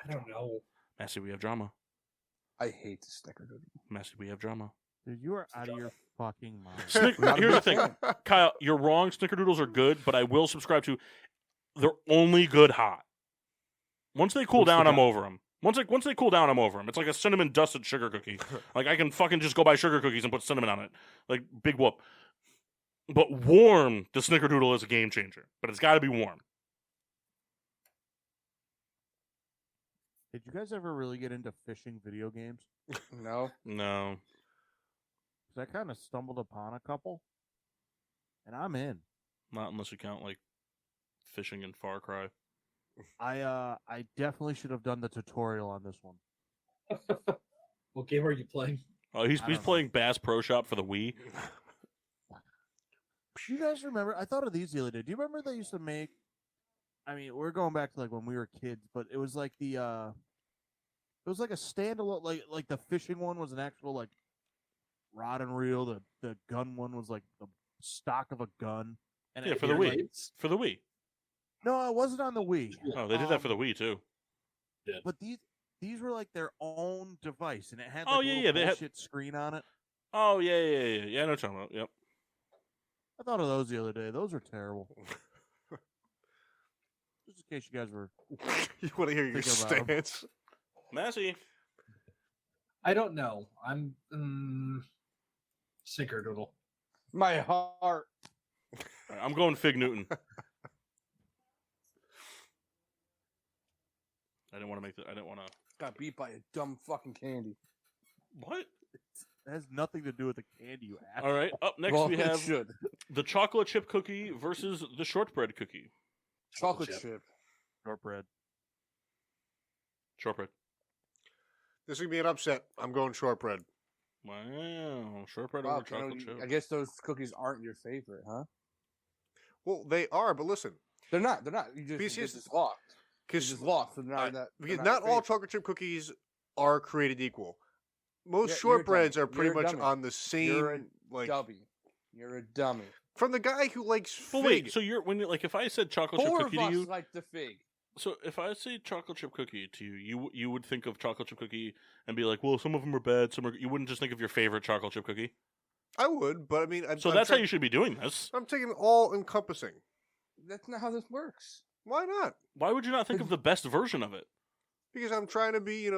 I don't know. Massey, we have drama. I hate the snickerdoodle. Massey, we have drama. Dude, you are out of your fucking mind. Here's the thing, Kyle. You're wrong. Snickerdoodles are good, but I will subscribe to. They're only good hot. Once they cool down, I'm over them. Once they cool down, I'm over them. It's like a cinnamon dusted sugar cookie. Like I can fucking just go buy sugar cookies and put cinnamon on it. Like big whoop. But warm, the snickerdoodle is a game changer. But it's got to be warm. Did you guys ever really get into fishing video games? No. No. Because I kind of stumbled upon a couple, and I'm in. Not unless you count like fishing in Far Cry. I definitely should have done the tutorial on this one. What game are you playing? Oh, he's playing Bass Pro Shop for the Wii. Do you guys remember? I thought of these the other day. Do you remember they used to make? I mean, we're going back to like when we were kids, but it was like it was like a standalone, like the fishing one was an actual like rod and reel. The gun one was like the stock of a gun. And Yeah, for the Wii. For the Wii. No, it wasn't on the Wii. Oh, they did that for the Wii too. Yeah. But these were like their own device, and it had Oh, like yeah, a yeah, little they had- bullshit screen on it. Oh yeah. I know what you're talking about. Yep. I thought of those the other day. Those are terrible. Just in case you guys were. You want to hear your thinking about 'em. stance? Massey. I don't know. I'm Snickerdoodle. My heart. All right, I'm going Fig Newton. I didn't want to make the. I didn't want to. Got beat by a dumb fucking candy. What? It has nothing to do with the candy you asked. All right. Up next Well, we it have should. the chocolate chip cookie versus the shortbread cookie. Chocolate chip. Shortbread. Shortbread. This is gonna be an upset. I'm going shortbread. Wow. Shortbread Wow, over chocolate chip. I guess those cookies aren't your favorite, huh? Well, they are, but listen, They're not. They're not. You Because just it's locked. It's because just locked. They're not, because they're not your all favorite. chocolate chip cookies are created equal. Most Yeah, you're a shortbreads dummy. are pretty You're a much dummy. on the same You're a like dummy. You're a dummy. from the guy who likes But fig. wait, so you're when you like if I said chocolate chip Four of cookie to us you, like the fig. so if I say chocolate chip cookie to you, you would think of chocolate chip cookie and be like, well, some of them are bad, some are. You wouldn't just think of your favorite chocolate chip cookie. I would, but I mean, So that's how you should be doing this. I'm taking all encompassing. That's not how this works. Why not? Why would you not think of the best version of it? Because I'm trying to be,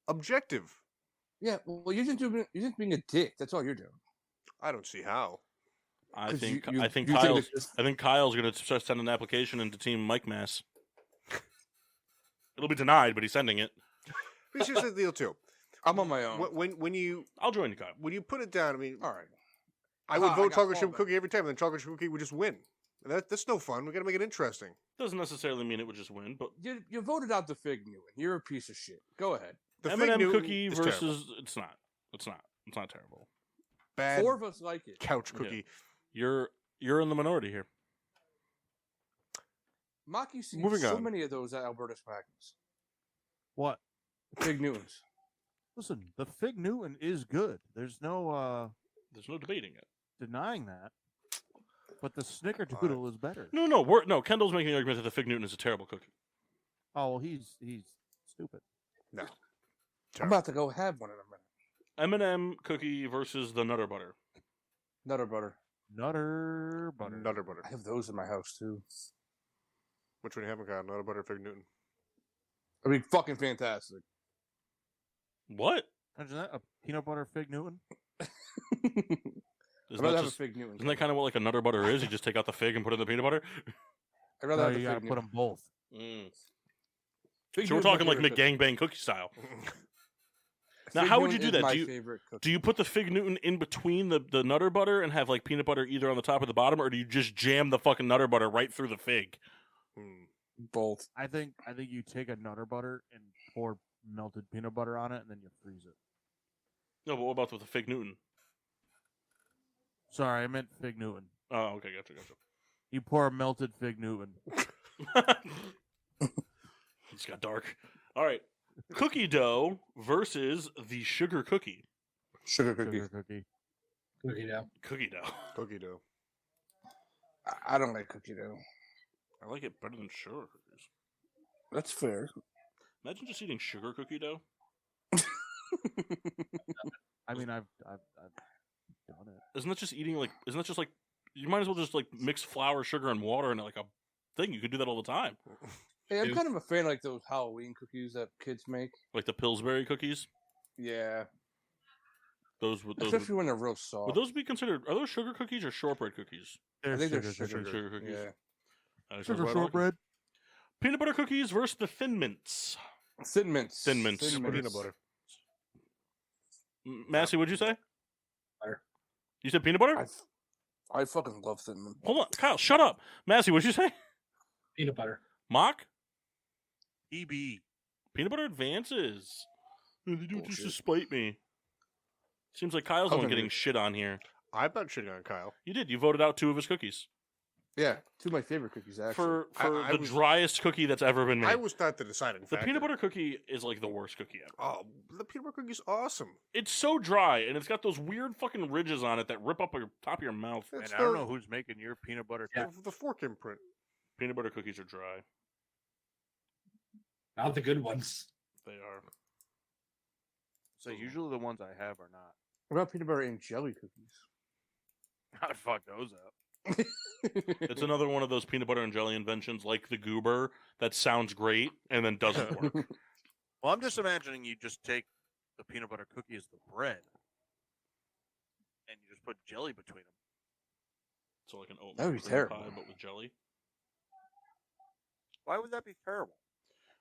objective. Yeah, well, you're just being a dick. That's all you're doing. I don't see how. I 'Cause think you I think think Kyle's it's just- I think Kyle's going to send an application into Team Mike Mass. It'll be denied, but he's sending it. It's just the deal too. I'm on my own. When you I'll join you, Kyle. when you put it down, I mean, All right. I would I vote got chocolate chip fallback. cookie every time, and then chocolate chip cookie would just win. That's no fun. We got to make it interesting. Doesn't necessarily mean it would just win, but You voted out the fig Newton. You're a piece of shit. Go ahead. The M&M Fig Newton cookie is versus terrible. it's not terrible. Bad Four of us like it. couch cookie. You're in the minority here. Maki sees Moving so on. many of those at Alberta Smackers. What? Fig Newtons. Listen, the Fig Newton is good. There's no There's no debating it. denying that. But the Snickerdoodle is better. No. Kendall's making the argument that the Fig Newton is a terrible cookie. Oh, well, he's stupid. No. I'm about to go have one in a minute. M&M cookie versus the Nutter Butter. Nutter butter. Nutter butter. Nutter butter. I have those in my house too. Which one you haven't got? Nutter butter, Fig Newton. I mean, fucking fantastic. What? Imagine that, a peanut butter Fig Newton. I'd Isn't rather that, have just, a fig Newton. isn't that kind of what like a Nutter Butter is? You just take out the fig and put it in the peanut butter? I'd rather No, have you the gotta fig put Newton. them both. Fig So we're Newton's my talking like favorite cookie. McGangbang cookie style. Now, Fig how would you Newton do is that? My Do you- favorite cookie. Do you put the Fig Newton in between the Nutter Butter and have like peanut butter either on the top or the bottom, or do you just jam the fucking Nutter Butter right through the fig? Both. I think you take a Nutter butter and pour melted peanut butter on it, and then you freeze it. No, but what about with the Fig Newton? Sorry, I meant Fig Newton. Oh, okay, gotcha. You pour a melted Fig Newton. It's got dark. All right. Cookie dough versus the sugar cookie. Sugar cookie. Sugar cookie. Cookie dough. Cookie dough. Cookie dough. I don't like cookie dough. I like it better than sugar cookies. That's fair. Imagine just eating sugar cookie dough. I mean, I've done it. Isn't that just eating like? Isn't that just like? You might as well just like mix flour, sugar, and water in like a thing. You could do that all the time. Hey, I'm kind of a fan of like those Halloween cookies that kids make. Like the Pillsbury cookies. Yeah. Those Especially when they're real soft. would those be considered? Are those sugar cookies or shortbread cookies? I think they're Sugar cookies. Yeah. Sugar shortbread. Peanut butter cookies versus the Thin Mints. Thin Mints. Thin Mints. Peanut butter. Massey, what'd you say? Butter. You said peanut butter? I fucking love Thin Mints. Hold on, Kyle, shut up. Massey, what'd you say? Peanut butter. Mock? PB. Peanut butter advances. They do it just to Bullshit. spite me. Seems like Kyle's the one Okay. getting shit on here. I'm not shitting on Kyle. You did. You voted out 2 of his cookies. Yeah, 2 of my favorite cookies actually. For I the was- driest cookie that's ever been made. I was not the deciding the factor. peanut butter cookie is like the worst cookie ever. Oh, the peanut butter cookie's awesome. It's so dry, and it's got those weird fucking ridges on it that rip up your top of your mouth. And It's I don't the- know who's making your peanut butter. Yeah. cookie. The fork imprint. Peanut butter cookies are dry. Not the good ones. They are. So usually the ones I have are not. What about peanut butter and jelly cookies? I'd fuck those up. It's another one of those peanut butter and jelly inventions like the goober that sounds great and then doesn't work. Well, I'm just imagining you just take the peanut butter cookie as the bread, and you just put jelly between them. So like an oatmeal That would be cream terrible. pie, but with jelly. Why would that be terrible?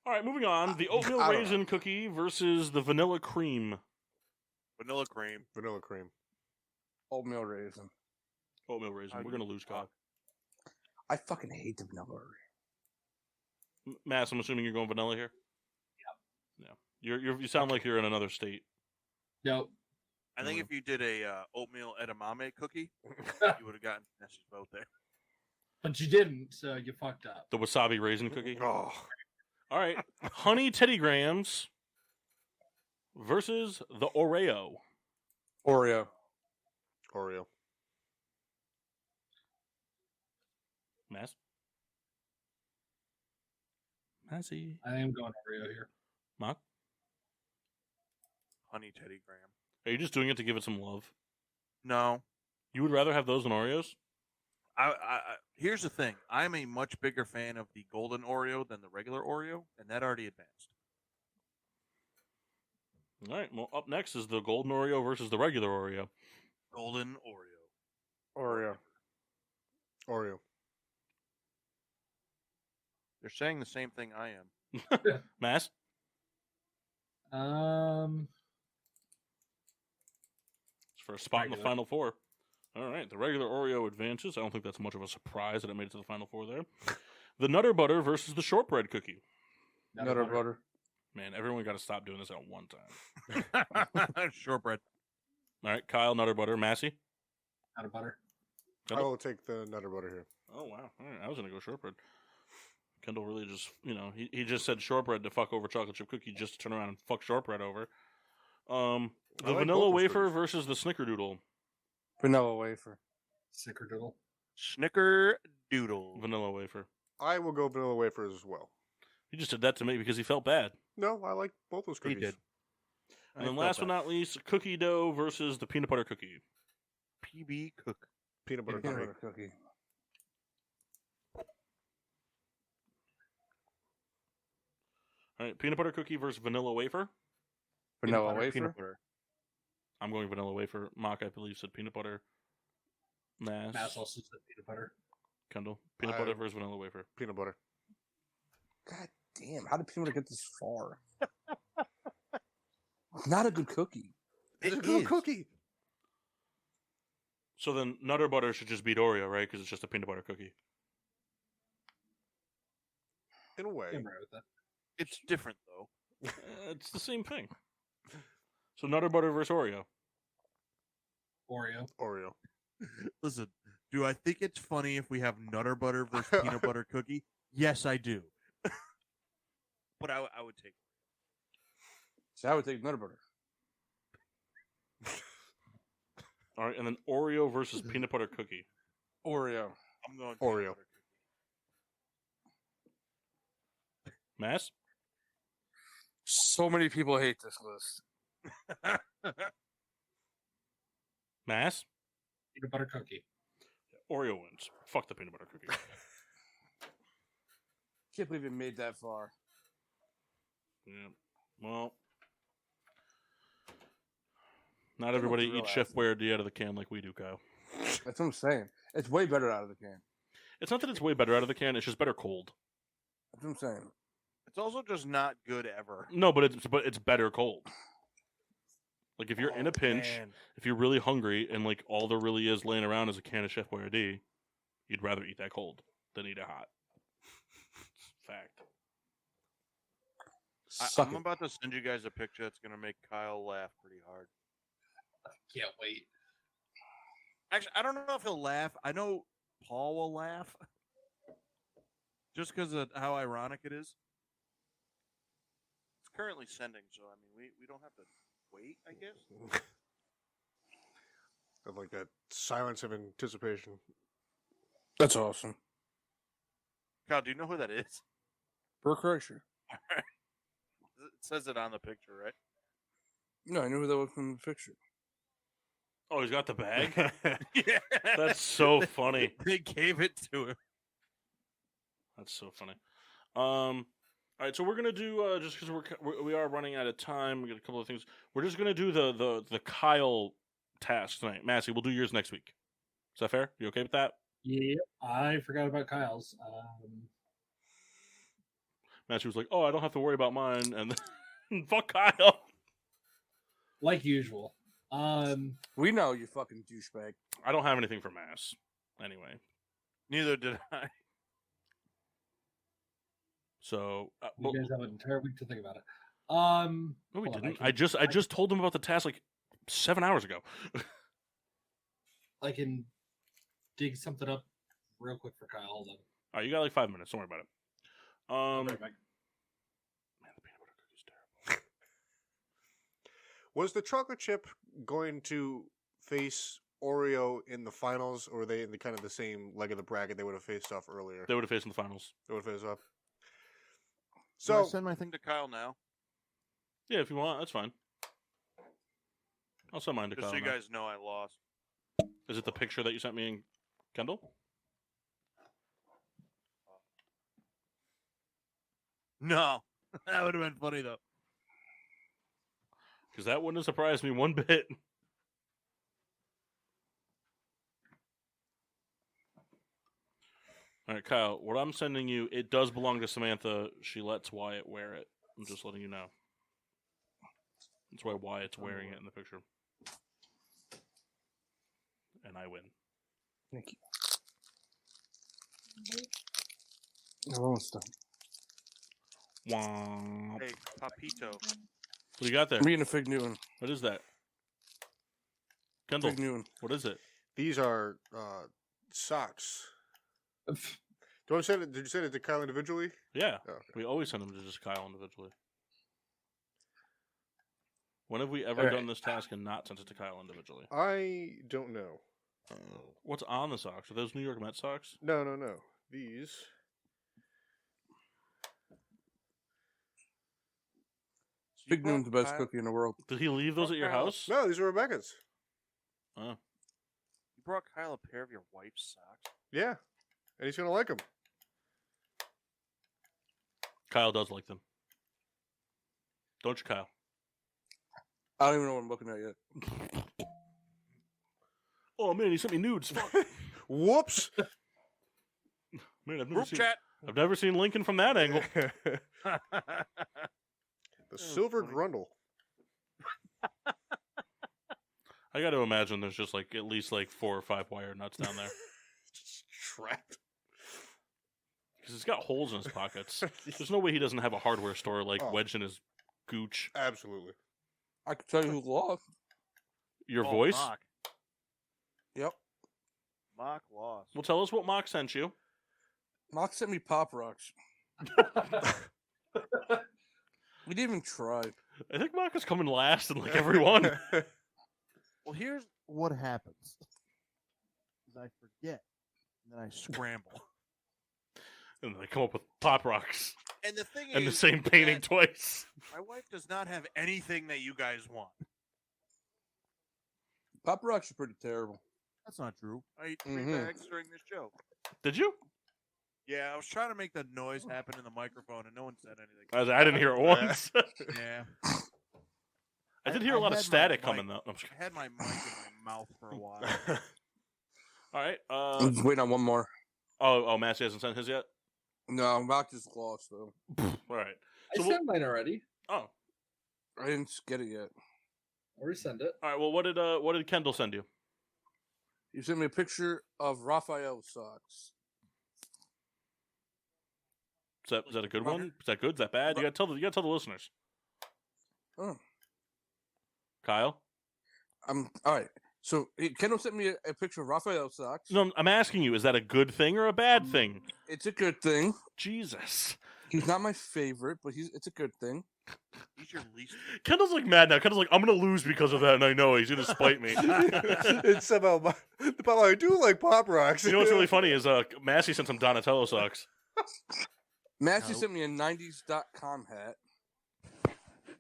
All right, moving on. The oatmeal I don't raisin cookie versus the vanilla cream. Vanilla cream. Vanilla cream. Oatmeal raisin. Oatmeal raisin. We're going to lose, Kyle. I fucking hate the vanilla raisin. Mass, I'm assuming you're going vanilla here? Yeah. You sound like you're in another state. No. I think if you did a oatmeal edamame cookie, you would have gotten Nessie's vote there. But you didn't, so you fucked up. The wasabi raisin cookie. Oh, All right. Honey Teddy Grahams versus the Oreo. Oreo. Oreo. Mass? Massey. I am going Oreo here. Mock? Honey Teddy Graham. Are you just doing it to give it some love? No. You would rather have those than Oreos? Here's the thing. I'm a much bigger fan of the golden Oreo than the regular Oreo, and that already advanced. All right. Well, up next is the golden Oreo versus the regular Oreo. Golden Oreo. Oreo. Oreo. They're saying the same thing I am. Mass? It's for a spot in the Regular. Final Four. All right. The regular Oreo advances. I don't think that's much of a surprise that it made it to the Final Four there. The Nutter Butter versus the Shortbread Cookie. Nutter butter. Man, everyone got to stop doing this at one time. Shortbread. All right. Kyle, Nutter Butter. Massey? Out of butter. I will take the Nutter Butter here. Oh, wow. All right. I was going to go Shortbread. Kendall really just, he just said Shortbread to fuck over chocolate chip cookie just to turn around and fuck Shortbread over. The like vanilla both those wafer cookies. versus the Snickerdoodle. Vanilla wafer. Snickerdoodle. Snickerdoodle. Vanilla wafer. I will go vanilla wafers as well. He just did that to me because he felt bad. No, I like both those He cookies. did. And then last but not least, cookie dough versus the peanut butter cookie. PB Cook. Peanut butter Peanut cookie. butter cookie. All right, peanut butter cookie versus vanilla wafer. Vanilla Peanut wafer. Peanut butter. I'm going vanilla wafer. Mock, I believe, said peanut butter. Mass. Mass also said peanut butter. Kendall. Peanut I- butter versus vanilla wafer. Peanut butter. God damn! How did peanut butter get this far? Not a good cookie. It's a It good is. cookie. So then Nutter Butter should just beat Oreo, right? Because it's just a peanut butter cookie. In a way. I'm right with that. It's different, though. It's the same thing. So Nutter Butter versus Oreo. Oreo. Oreo. Listen, do I think it's funny if we have Nutter Butter versus Peanut Butter Cookie? Yes, I do. But I would take So I would take nutter butter. All right, and then Oreo versus peanut butter cookie. Oreo. I'm going Oreo. peanut butter cookie. Mass? So many people hate this list. Mass? Peanut butter cookie. Oreo wins. Fuck the peanut butter cookie. Can't believe it made that far. Yeah. Well, not everybody eats Chef Boyardee out of the can like we do, Kyle. That's what I'm saying. It's way better out of the can. It's not that it's way better out of the can. It's just better cold. That's what I'm saying. It's also just not good ever. No, but it's better cold. Like if you're in a pinch, if you're really hungry, and like all there really is laying around is a can of Chef Boyardee, you'd rather eat that cold than eat it hot. Fact. I'm about to send you guys a picture that's going to make Kyle laugh pretty hard. I can't wait. Actually, I don't know if he'll laugh. I know Paul will laugh. Just because of how ironic it is. It's currently sending, so I mean, we don't have to wait, I guess. I like that silence of anticipation. That's awesome. Kyle, do you know who that is? Burke Kreischer. It says it on the picture, right? No, I knew who that was from the picture. Oh, he's got the bag? Yeah. That's so funny. They gave it to him. That's so funny. All right, so we're gonna do just because we are running out of time. We got a couple of things. We're just gonna do the Kyle task tonight. Massey, we'll do yours next week. Is that fair? You okay with that? Yeah, I forgot about Kyle's. Massey was like, "Oh, I don't have to worry about mine," and then fuck Kyle. Like usual. We know you fucking douchebag. I don't have anything for Mass. Anyway, Neither did I. So you guys have an entire week to think about it. No, we didn't. I just told him about the task like 7 hours ago. I can dig something up real quick for Kyle. Hold on. All right, you got like 5 minutes. Don't worry about it. I'll be right back. Man, the peanut butter cookie's terrible. Was the chocolate chip going to face Oreo in the finals, or were they in the kind of the same leg of the bracket they would have faced off earlier? They would have faced in the finals. They would have faced off. Can I So send my thing To Kyle now, Yeah, if you want, that's fine. I'll send mine to just Kyle so you now. guys know I lost. Is it the picture that you sent me in Kendall? No, that would have been funny though. Because that wouldn't have surprised me one bit. All right, Kyle, what I'm sending you, it does belong to Samantha. She lets Wyatt wear it. I'm just letting you know. That's why Wyatt's wearing it in the picture. And I win. Thank you. No, stop. Wah. Hey, Papito. What do you got there? I'm eating a Fig Newton. What is that? Kendall, Fig Newton. what is it? these are socks. Did you send it to Kyle individually? Yeah. Oh, okay. We always send them to just Kyle individually. When have we ever done this task and not sent it to Kyle individually? I don't know. What's on the socks? Are those New York Mets socks? No. These. Fig Newton's the best cookie in the world. Did he leave those at your house? No, these are Rebecca's. Oh. You brought Kyle a pair of your wife's socks? Yeah, and he's gonna like them. Kyle does like them. Don't you, Kyle? I don't even know what I'm looking at yet. Oh man, he sent me nudes. Fuck. Whoops. Man, Group chat. I've never seen Lincoln from that angle. The silver grundle. I got to imagine there's just like at least like 4 or 5 wire nuts down there. Just trapped. Because he's got holes in his pockets. There's no way he doesn't have a hardware store like wedged in his gooch. Absolutely. I can tell you who lost. Your voice? Mock. Yep. Mock lost. Well, tell us what Mock sent you. Mock sent me Pop Rocks. We didn't even try. I think Mock is coming last in like every one. Well, here's What happens is I forget, and then I scramble. And they come up with Pop Rocks And the thing and the is same painting that twice. my wife does not have anything that you guys want. Pop Rocks are pretty terrible. That's not true. I ate 3 Mhm. bags during this joke. Did you? Yeah, I was trying to make the noise happen in the microphone, and no one said anything. I didn't hear it once. Yeah, I did hear a lot of had my static mic- coming though. I'm just I had my mic in my mouth for a while. All right. I'm just waiting on one more. Oh, Massey hasn't sent his yet. No, Rock is lost though. All right. I So sent mine already. oh, I didn't get it yet. I'll resend it. all right. Well, what did Kendall send you? You sent me a picture of Raphael socks. Is that a good one? Is that good? Is that bad? You gotta tell the listeners. Oh. Kyle. All right. So Kendall sent me a picture of Raphael socks. No, I'm asking you. Is that a good thing or a bad thing? It's a good thing. Jesus. He's not my favorite, but it's a good thing. He's your least. Kendall's like mad now. Kendall's like, I'm gonna lose because of that, and I know he's gonna spite me. It's somehow but I do like Pop Rocks. You know what's really funny is Massey sent some Donatello socks. Massey sent me a 90s.com hat.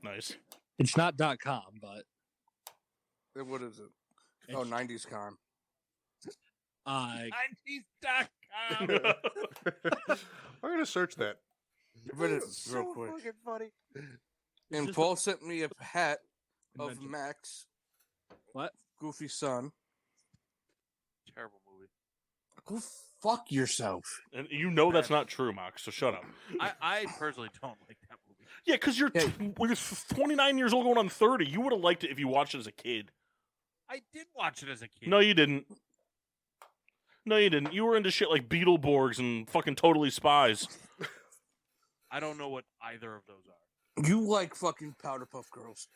Nice. It's not .com, but What is it? Oh, 90s.com. 90s.com. I'm gonna search that. Get rid of it real So quick. fucking funny. And Paul sent me a hat of Convention. Max. What? Goofy son. Terrible movie. Go fuck yourself. And you know that's not true, Mock. So shut up. I personally don't like that movie. Yeah, because you're 29 years old going on 30. You would have liked it if you watched it as a kid. I did watch it as a kid. No, you didn't. No, you didn't. You were into shit like Beetleborgs and fucking Totally Spies. I don't know what either of those are. You like fucking Powder Puff Girls.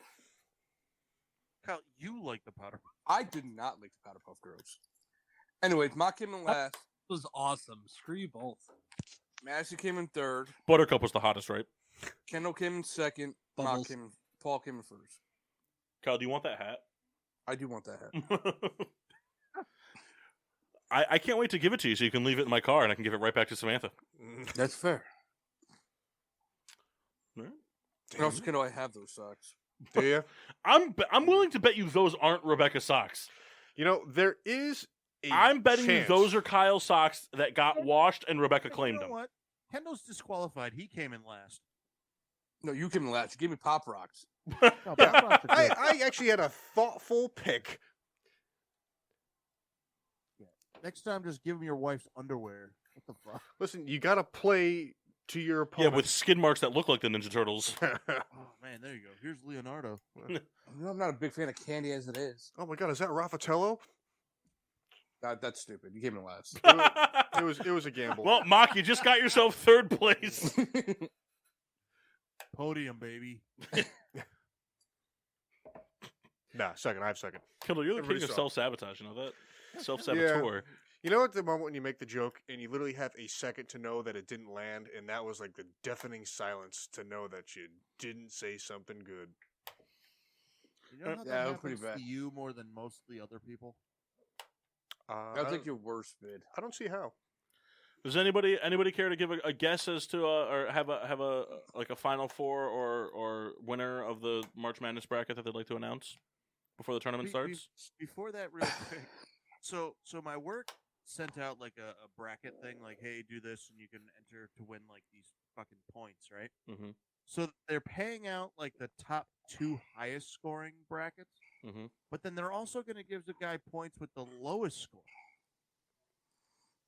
Kyle, you like the Powder Puff. I did not like the Powder Puff Girls. Anyways, Mock came in last. It was awesome. Screw you both. Massey came in third. Buttercup was the hottest, right? Kendall came in second. Bubbles. Paul came in first. Kyle, do you want that hat? I do want that hat. I can't wait to give it to you so you can leave it in my car and I can give it right back to Samantha. That's fair. All right. And also, Kendall, I have those socks. Do you? I'm willing to bet you those aren't Rebecca socks. You know, there is I'm betting chance. you those are Kyle's socks that got washed and Rebecca You claimed know them. what? Kendall's disqualified. He came in last. No, you came in last. You gave me Pop Rocks. No, Pop Rocks are good. I actually had a thoughtful pick. Next time, just give him your wife's underwear. What the fuck? Listen, you got to play to your Yeah, opponent. with skid marks that look like the Ninja Turtles. Oh man, there you go. Here's Leonardo. You know, I'm not a big fan of candy as it is. Oh my God, is that Raffaello? That's stupid. You came in last. It was a gamble. Well, Mock, you just got yourself third place. Podium, baby. Nah, second. I have second. Kendall, you're the king Everybody of sucked. self-sabotage, you know that? Self-saboteur. You know at the moment when you make the joke and you literally have a second to know that it didn't land, and that was like the deafening silence to know that you didn't say something good. You know how Yeah, that it was pretty happens bad. to you more than most of the other people? That's like your worst bid. I don't see how. Does anybody care to give a guess as to or have a like a Final Four or winner of the March Madness bracket that they'd like to announce before the tournament starts? Before that, real quick. So my work sent out like a bracket thing, like, hey, do this and you can enter to win like these fucking points, right? Mm-hmm. So they're paying out like the top 2 highest scoring brackets, Mm-hmm. but then they're also going to give the guy points with the lowest score.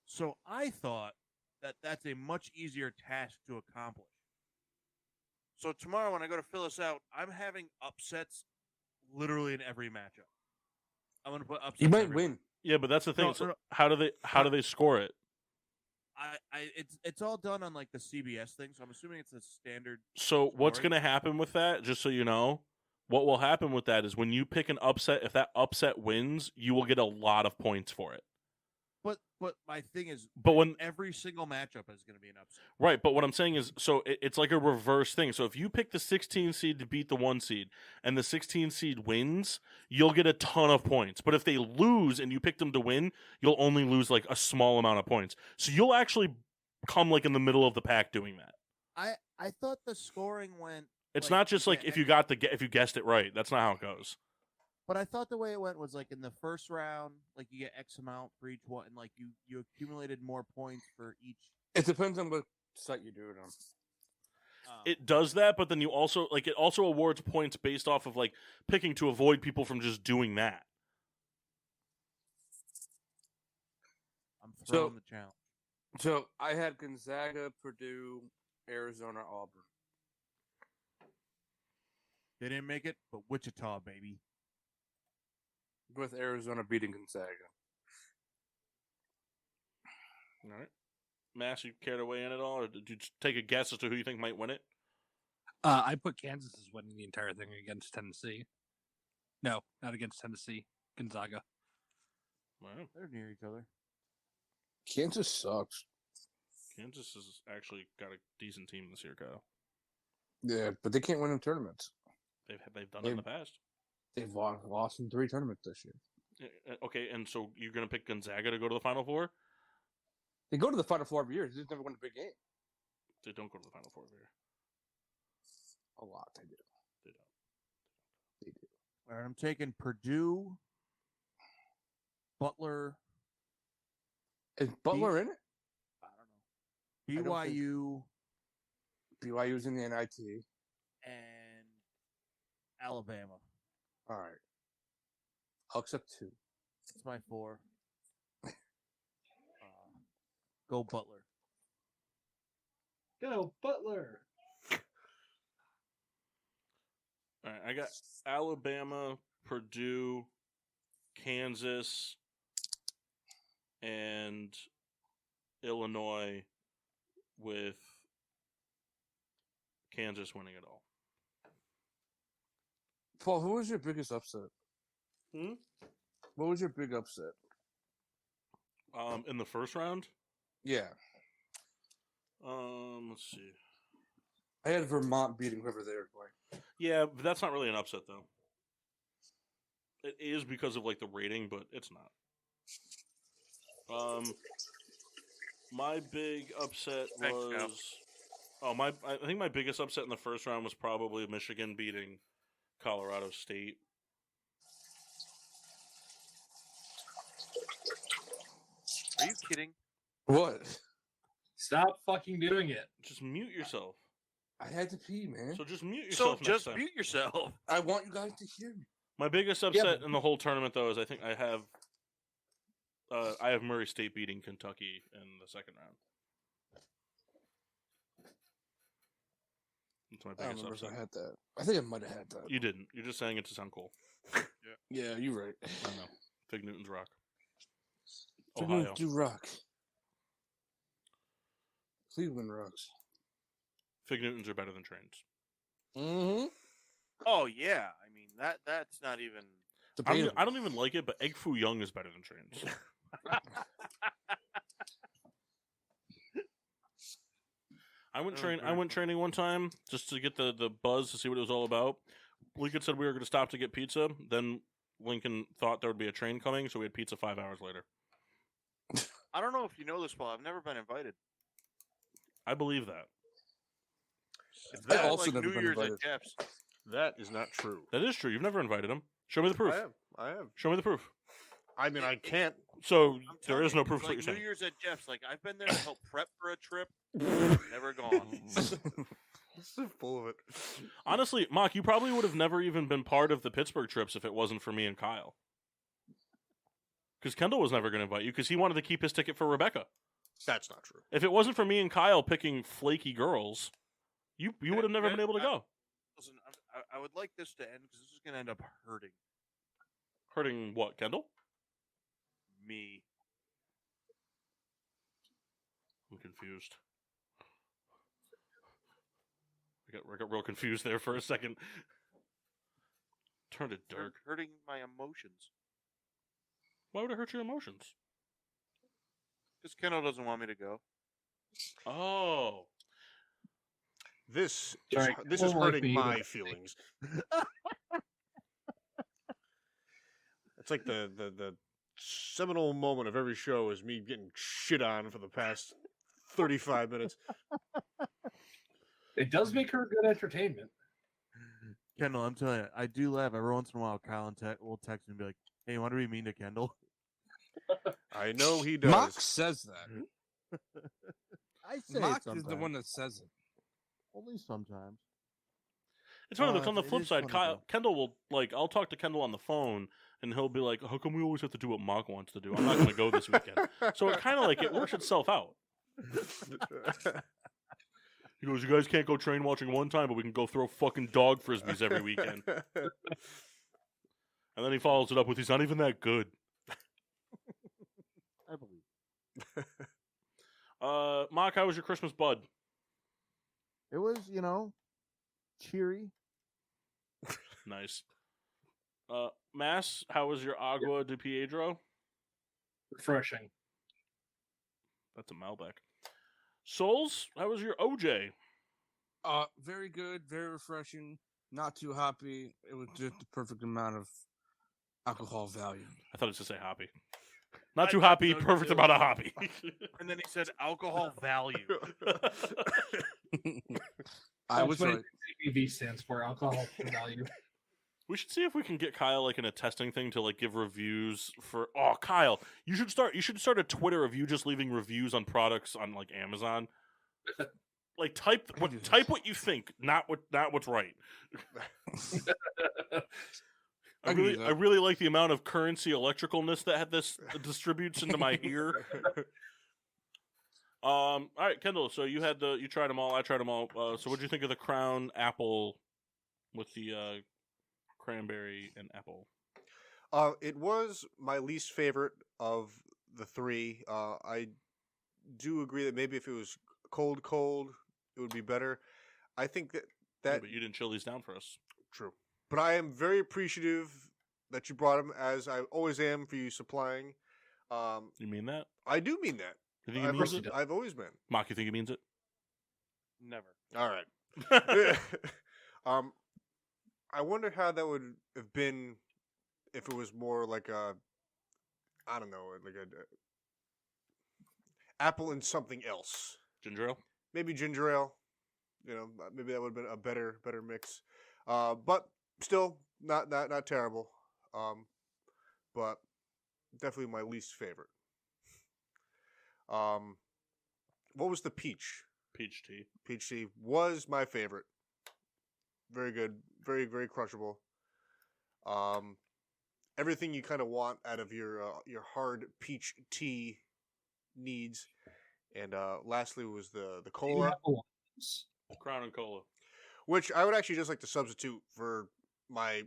So I thought that that's a much easier task to accomplish. So tomorrow when I go to fill this out, I'm having upsets literally in every matchup. I'm going to put upsets. You might everywhere. win. Yeah, but that's the thing. No, So no. how do they score it? It's all done on like the CBS thing, so I'm assuming it's a standard. So what's scoring. going to happen with that? Just so you know, what will happen with that is when you pick an upset, if that upset wins, you will get a lot of points for it. But my thing is, But when every single matchup is going to be an upset. Right, but what I'm saying is, so it's like a reverse thing. So if you pick the 16 seed to beat the 1 seed, and the 16 seed wins, you'll get a ton of points. But if they lose and you pick them to win, you'll only lose like a small amount of points. So you'll actually come like in the middle of the pack doing that. I thought the scoring went. It's like, not just like if you guessed it right. That's not how it goes. But I thought the way it went was like in the first round, like you get X amount for each one, and like you accumulated more points for each. It depends on what site you do it on. It does that, but then you also it also awards points based off of like picking to avoid people from just doing that. I'm throwing the challenge. So I had Gonzaga, Purdue, Arizona, Auburn. They didn't make it, but Wichita, baby. With Arizona beating Gonzaga. All right. Mass, you care to weigh in at all, or did you take a guess as to who you think might win it? I put Kansas as winning the entire thing against Tennessee. No, not against Tennessee. Gonzaga. Wow. They're near each other. Kansas sucks. Kansas has actually got a decent team this year, Kyle. Yeah, but they can't win in tournaments. They've done it in the past. They've lost in 3 tournaments this year. Okay, and so you're going to pick Gonzaga to go to the Final Four? They go to the Final Four every year. They just never win a big game. They don't go to the Final Four every year. A lot they do. They don't. They do. All right, I'm taking Purdue, Butler. Is Butler in it? I don't know. BYU. BYU's in the NIT. And Alabama. All right. I'll accept 2. That's my 4. Go Butler. Go Butler. All right, I got Alabama, Purdue, Kansas, and Illinois, with Kansas winning it all. Paul, who was your biggest upset? Hmm? What was your big upset? In the first round? Yeah. Let's see. I had Vermont beating whoever they were playing. Yeah, but that's not really an upset, though. It is because of like the rating, but it's not. My big upset was. I think my biggest upset in the first round was probably Michigan beating Colorado State. Are you kidding? What? Stop fucking doing it. Just mute yourself. I had to pee, man. So just mute yourself. So just next time. mute yourself. I want you guys to hear me. My biggest upset in the whole tournament, though, is I think I have Murray State beating Kentucky in the second round. That's my I don't biggest remember if upset. I had that. I think I might have had that. You didn't. You're just saying it to sound cool. Yeah, you're right. I know. Fig Newton's rock. Ohio. Ohio. Do rock. Cleveland rocks. Fig Newtons are better than trains. Mm-hmm. Oh yeah, I mean that's not even. I don't even like it, but Egg Foo Young is better than trains. I went training one time just to get the buzz to see what it was all about. Lincoln said we were going to stop to get pizza. Then Lincoln thought there would be a train coming, so we had pizza 5 hours later. I don't know if you know this, Paul. I've never been invited. I believe that. That also like never New been Year's invited. at Jeff's. That is not true. That is true. You've never invited him. Show me the proof. I have. Show me the proof. I mean, I can't. So I'm there telling is no you, proof. like What you're New saying. Year's at Jeff's. Like I've been there to help prep for a trip. Never gone. So full of it. Honestly, Mock, you probably would have never even been part of the Pittsburgh trips if it wasn't for me and Kyle. Because Kendall was never going to invite you because he wanted to keep his ticket for Rebecca. That's not true. If it wasn't for me and Kyle picking flaky girls, you would have never been able to go. Listen, I would like this to end because this is going to end up hurting Hurting what, Kendall? me. I'm confused. I got real confused there for a second. Turned to dirt. Hurting my emotions. Why would it hurt your emotions? Because Kendall doesn't want me to go. Oh. This Sorry, is Kendall like hurting me, my but- feelings. It's like the seminal moment of every show is me getting shit on for the past 35 minutes. It does make her good entertainment. Kendall, I'm telling you, I do laugh every once in a while. Kyle will text me and be like, "Hey, you want to be mean to Kendall?" I know he does. Mock says that. I say Mock it sometimes. is the one that says it. Only sometimes. It's funny because on the it flip is side, funny, Kyle, though. Kendall will I'll talk to Kendall on the phone, and he'll be like, "How come we always have to do what Mock wants to do? I'm not going to go this weekend." So it kind of it works itself out. He goes, "You guys can't go train watching one time, but we can go throw fucking dog frisbees every weekend." And then he follows it up with, "He's not even that good." I believe. Mock, how was your Christmas bud? It was, cheery. Nice. Mass, how was your Agua de Piedro? Refreshing. That's a Malbec. Souls, how was your OJ? Very good, very refreshing, not too hoppy. It was just the perfect amount of alcohol value. I thought it was to say hoppy. Not too hoppy, so perfect too. amount of hoppy. And then he said alcohol value. I was right. ABV stands for alcohol value. We should see if we can get Kyle in a testing thing to give reviews for. Oh, Kyle, you should start a Twitter of you just leaving reviews on products on Amazon. Type what you think, not what's right. I really like the amount of currency electricalness that this distributes into my ear. All right, Kendall. So you tried them all. I tried them all. So what did you think of the Crown Apple with the cranberry and apple? It was my least favorite of the three. I do agree that maybe if it was cold, it would be better. I think that Yeah, but you didn't chill these down for us. True. But I am very appreciative that you brought them, as I always am for you supplying. You mean that? I do mean that. You think he means it? I've always been. Mock, you think he means it? Never. All right. I wonder how that would have been if it was more like a, I don't know, like a apple and something else. Ginger ale? Maybe ginger ale. Maybe that would have been a better mix. But still not terrible. But definitely my least favorite. What was the peach? Peach tea. Peach tea was my favorite. Very good. Very, very crushable. Everything you kind of want out of your hard peach tea needs. And lastly was the cola. Crown and cola. Which I would actually just like to substitute for my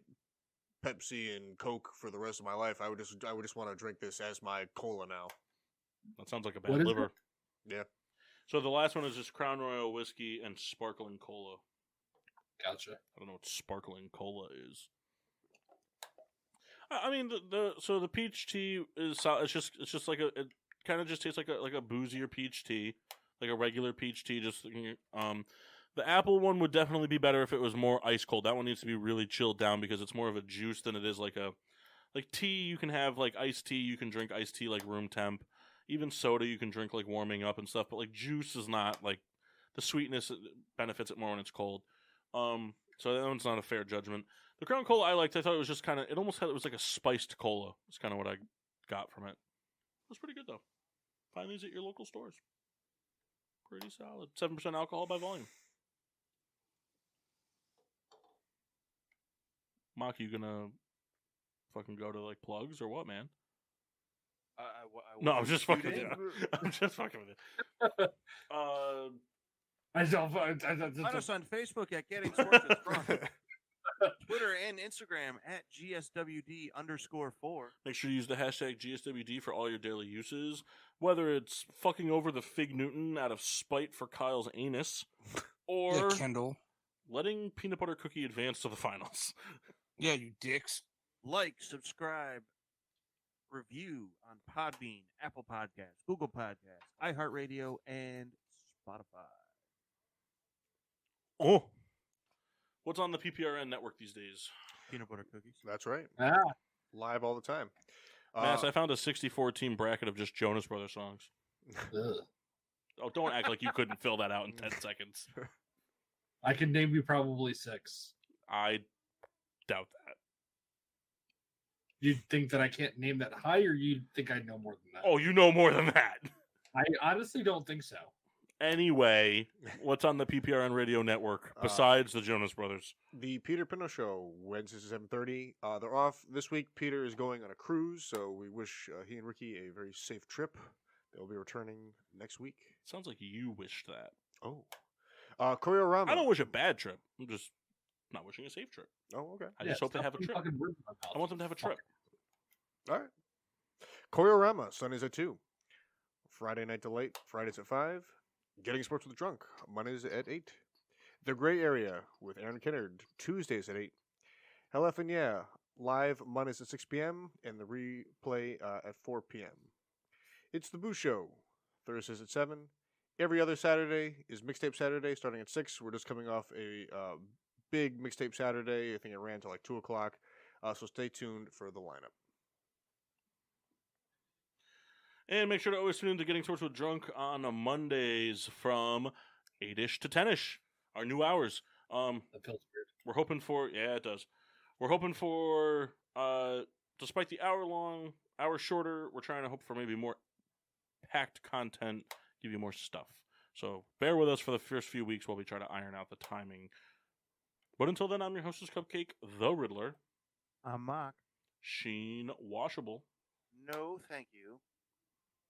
Pepsi and Coke for the rest of my life. I would just want to drink this as my cola now. That sounds like a bad liver. Yeah. So the last one is just Crown Royal whiskey and sparkling cola. Gotcha. I don't know what sparkling cola is. I mean the peach tea is it's just like it kind of just tastes like a boozier peach tea, like a regular peach tea. The apple one would definitely be better if it was more ice cold. That one needs to be really chilled down because it's more of a juice than it is like tea. You can have iced tea. You can drink iced tea room temp. Even soda you can drink warming up and stuff. But juice is not the sweetness benefits it more when it's cold. So that one's not a fair judgment. The Crown Cola I liked. I thought it was just kind of. It was like a spiced cola. It's kind of what I got from it. It was pretty good though. Find these at your local stores. Pretty solid. 7% alcohol by volume. Mock, you gonna fucking go to like plugs or what, man? No, I'm just fucking with you. I'm just fucking with you. I don't. Find us on Facebook at Getting Sports with Drunk. Twitter and Instagram at GSWD_4. Make sure you use the hashtag GSWD for all your daily uses. Whether it's fucking over the Fig Newton out of spite for Kyle's anus, or Yeah, Kendall. letting Peanut Butter Cookie advance to the finals. Yeah, you dicks. Like, subscribe, review on Podbean, Apple Podcasts, Google Podcasts, iHeartRadio, and Spotify. Oh. What's on the PPRN network these days? Peanut butter cookies. That's right. Ah. Live all the time. Mass, I found a 64 team bracket of just Jonas Brothers songs. Ugh. Oh, don't act like you couldn't fill that out in 10 seconds. I can name you probably 6. I doubt that. You think that I can't name that high, or you think I know more than that? Oh, you know more than that. I honestly don't think so. Anyway, what's on the PPRN radio network besides the Jonas Brothers? The Peter Pino Show, Wednesdays at 7:30. They're off this week. Peter is going on a cruise, so we wish he and Ricky a very safe trip. They'll be returning next week. Sounds like you wished that. Oh. Choreorama. I don't wish a bad trip. I'm just not wishing a safe trip. Oh, okay. I just hope they have a trip. I want them to have a trip. All right. Choreorama, Sundays at 2. Friday Night Delight, Fridays at 5. Getting Sports with Drunk, Mondays at 8. The Gray Area with Aaron Kennard, Tuesdays at 8. Hell F and Yeah, live Mondays at 6 p.m. and the replay at 4 p.m. It's the Boo Show, Thursdays at 7. Every other Saturday is Mixtape Saturday, starting at 6. We're just coming off a big Mixtape Saturday. I think it ran till like 2 o'clock. So stay tuned for the lineup. And make sure to always tune in to Getting Sports with Drunk on Mondays from 8-ish to 10-ish. Our new hours. That feels weird. We're hoping for... Yeah, it does. We're hoping for... despite the hour shorter, we're trying to hope for maybe more packed content, give you more stuff. So bear with us for the first few weeks while we try to iron out the timing. But until then, I'm your hostess cupcake, The Riddler. I'm Mark. Sheen Washable. No, thank you.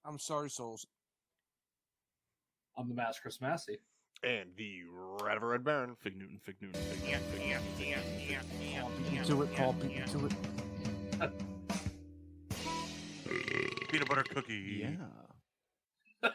I'm sorry, souls. I'm the Mask Chris Massey. And the Rat of a Red Baron. Fig Newton, Fig Newton, Fig Newton, Fig Newton. To it, Paul. Beat to it. Peanut butter cookie. Yeah.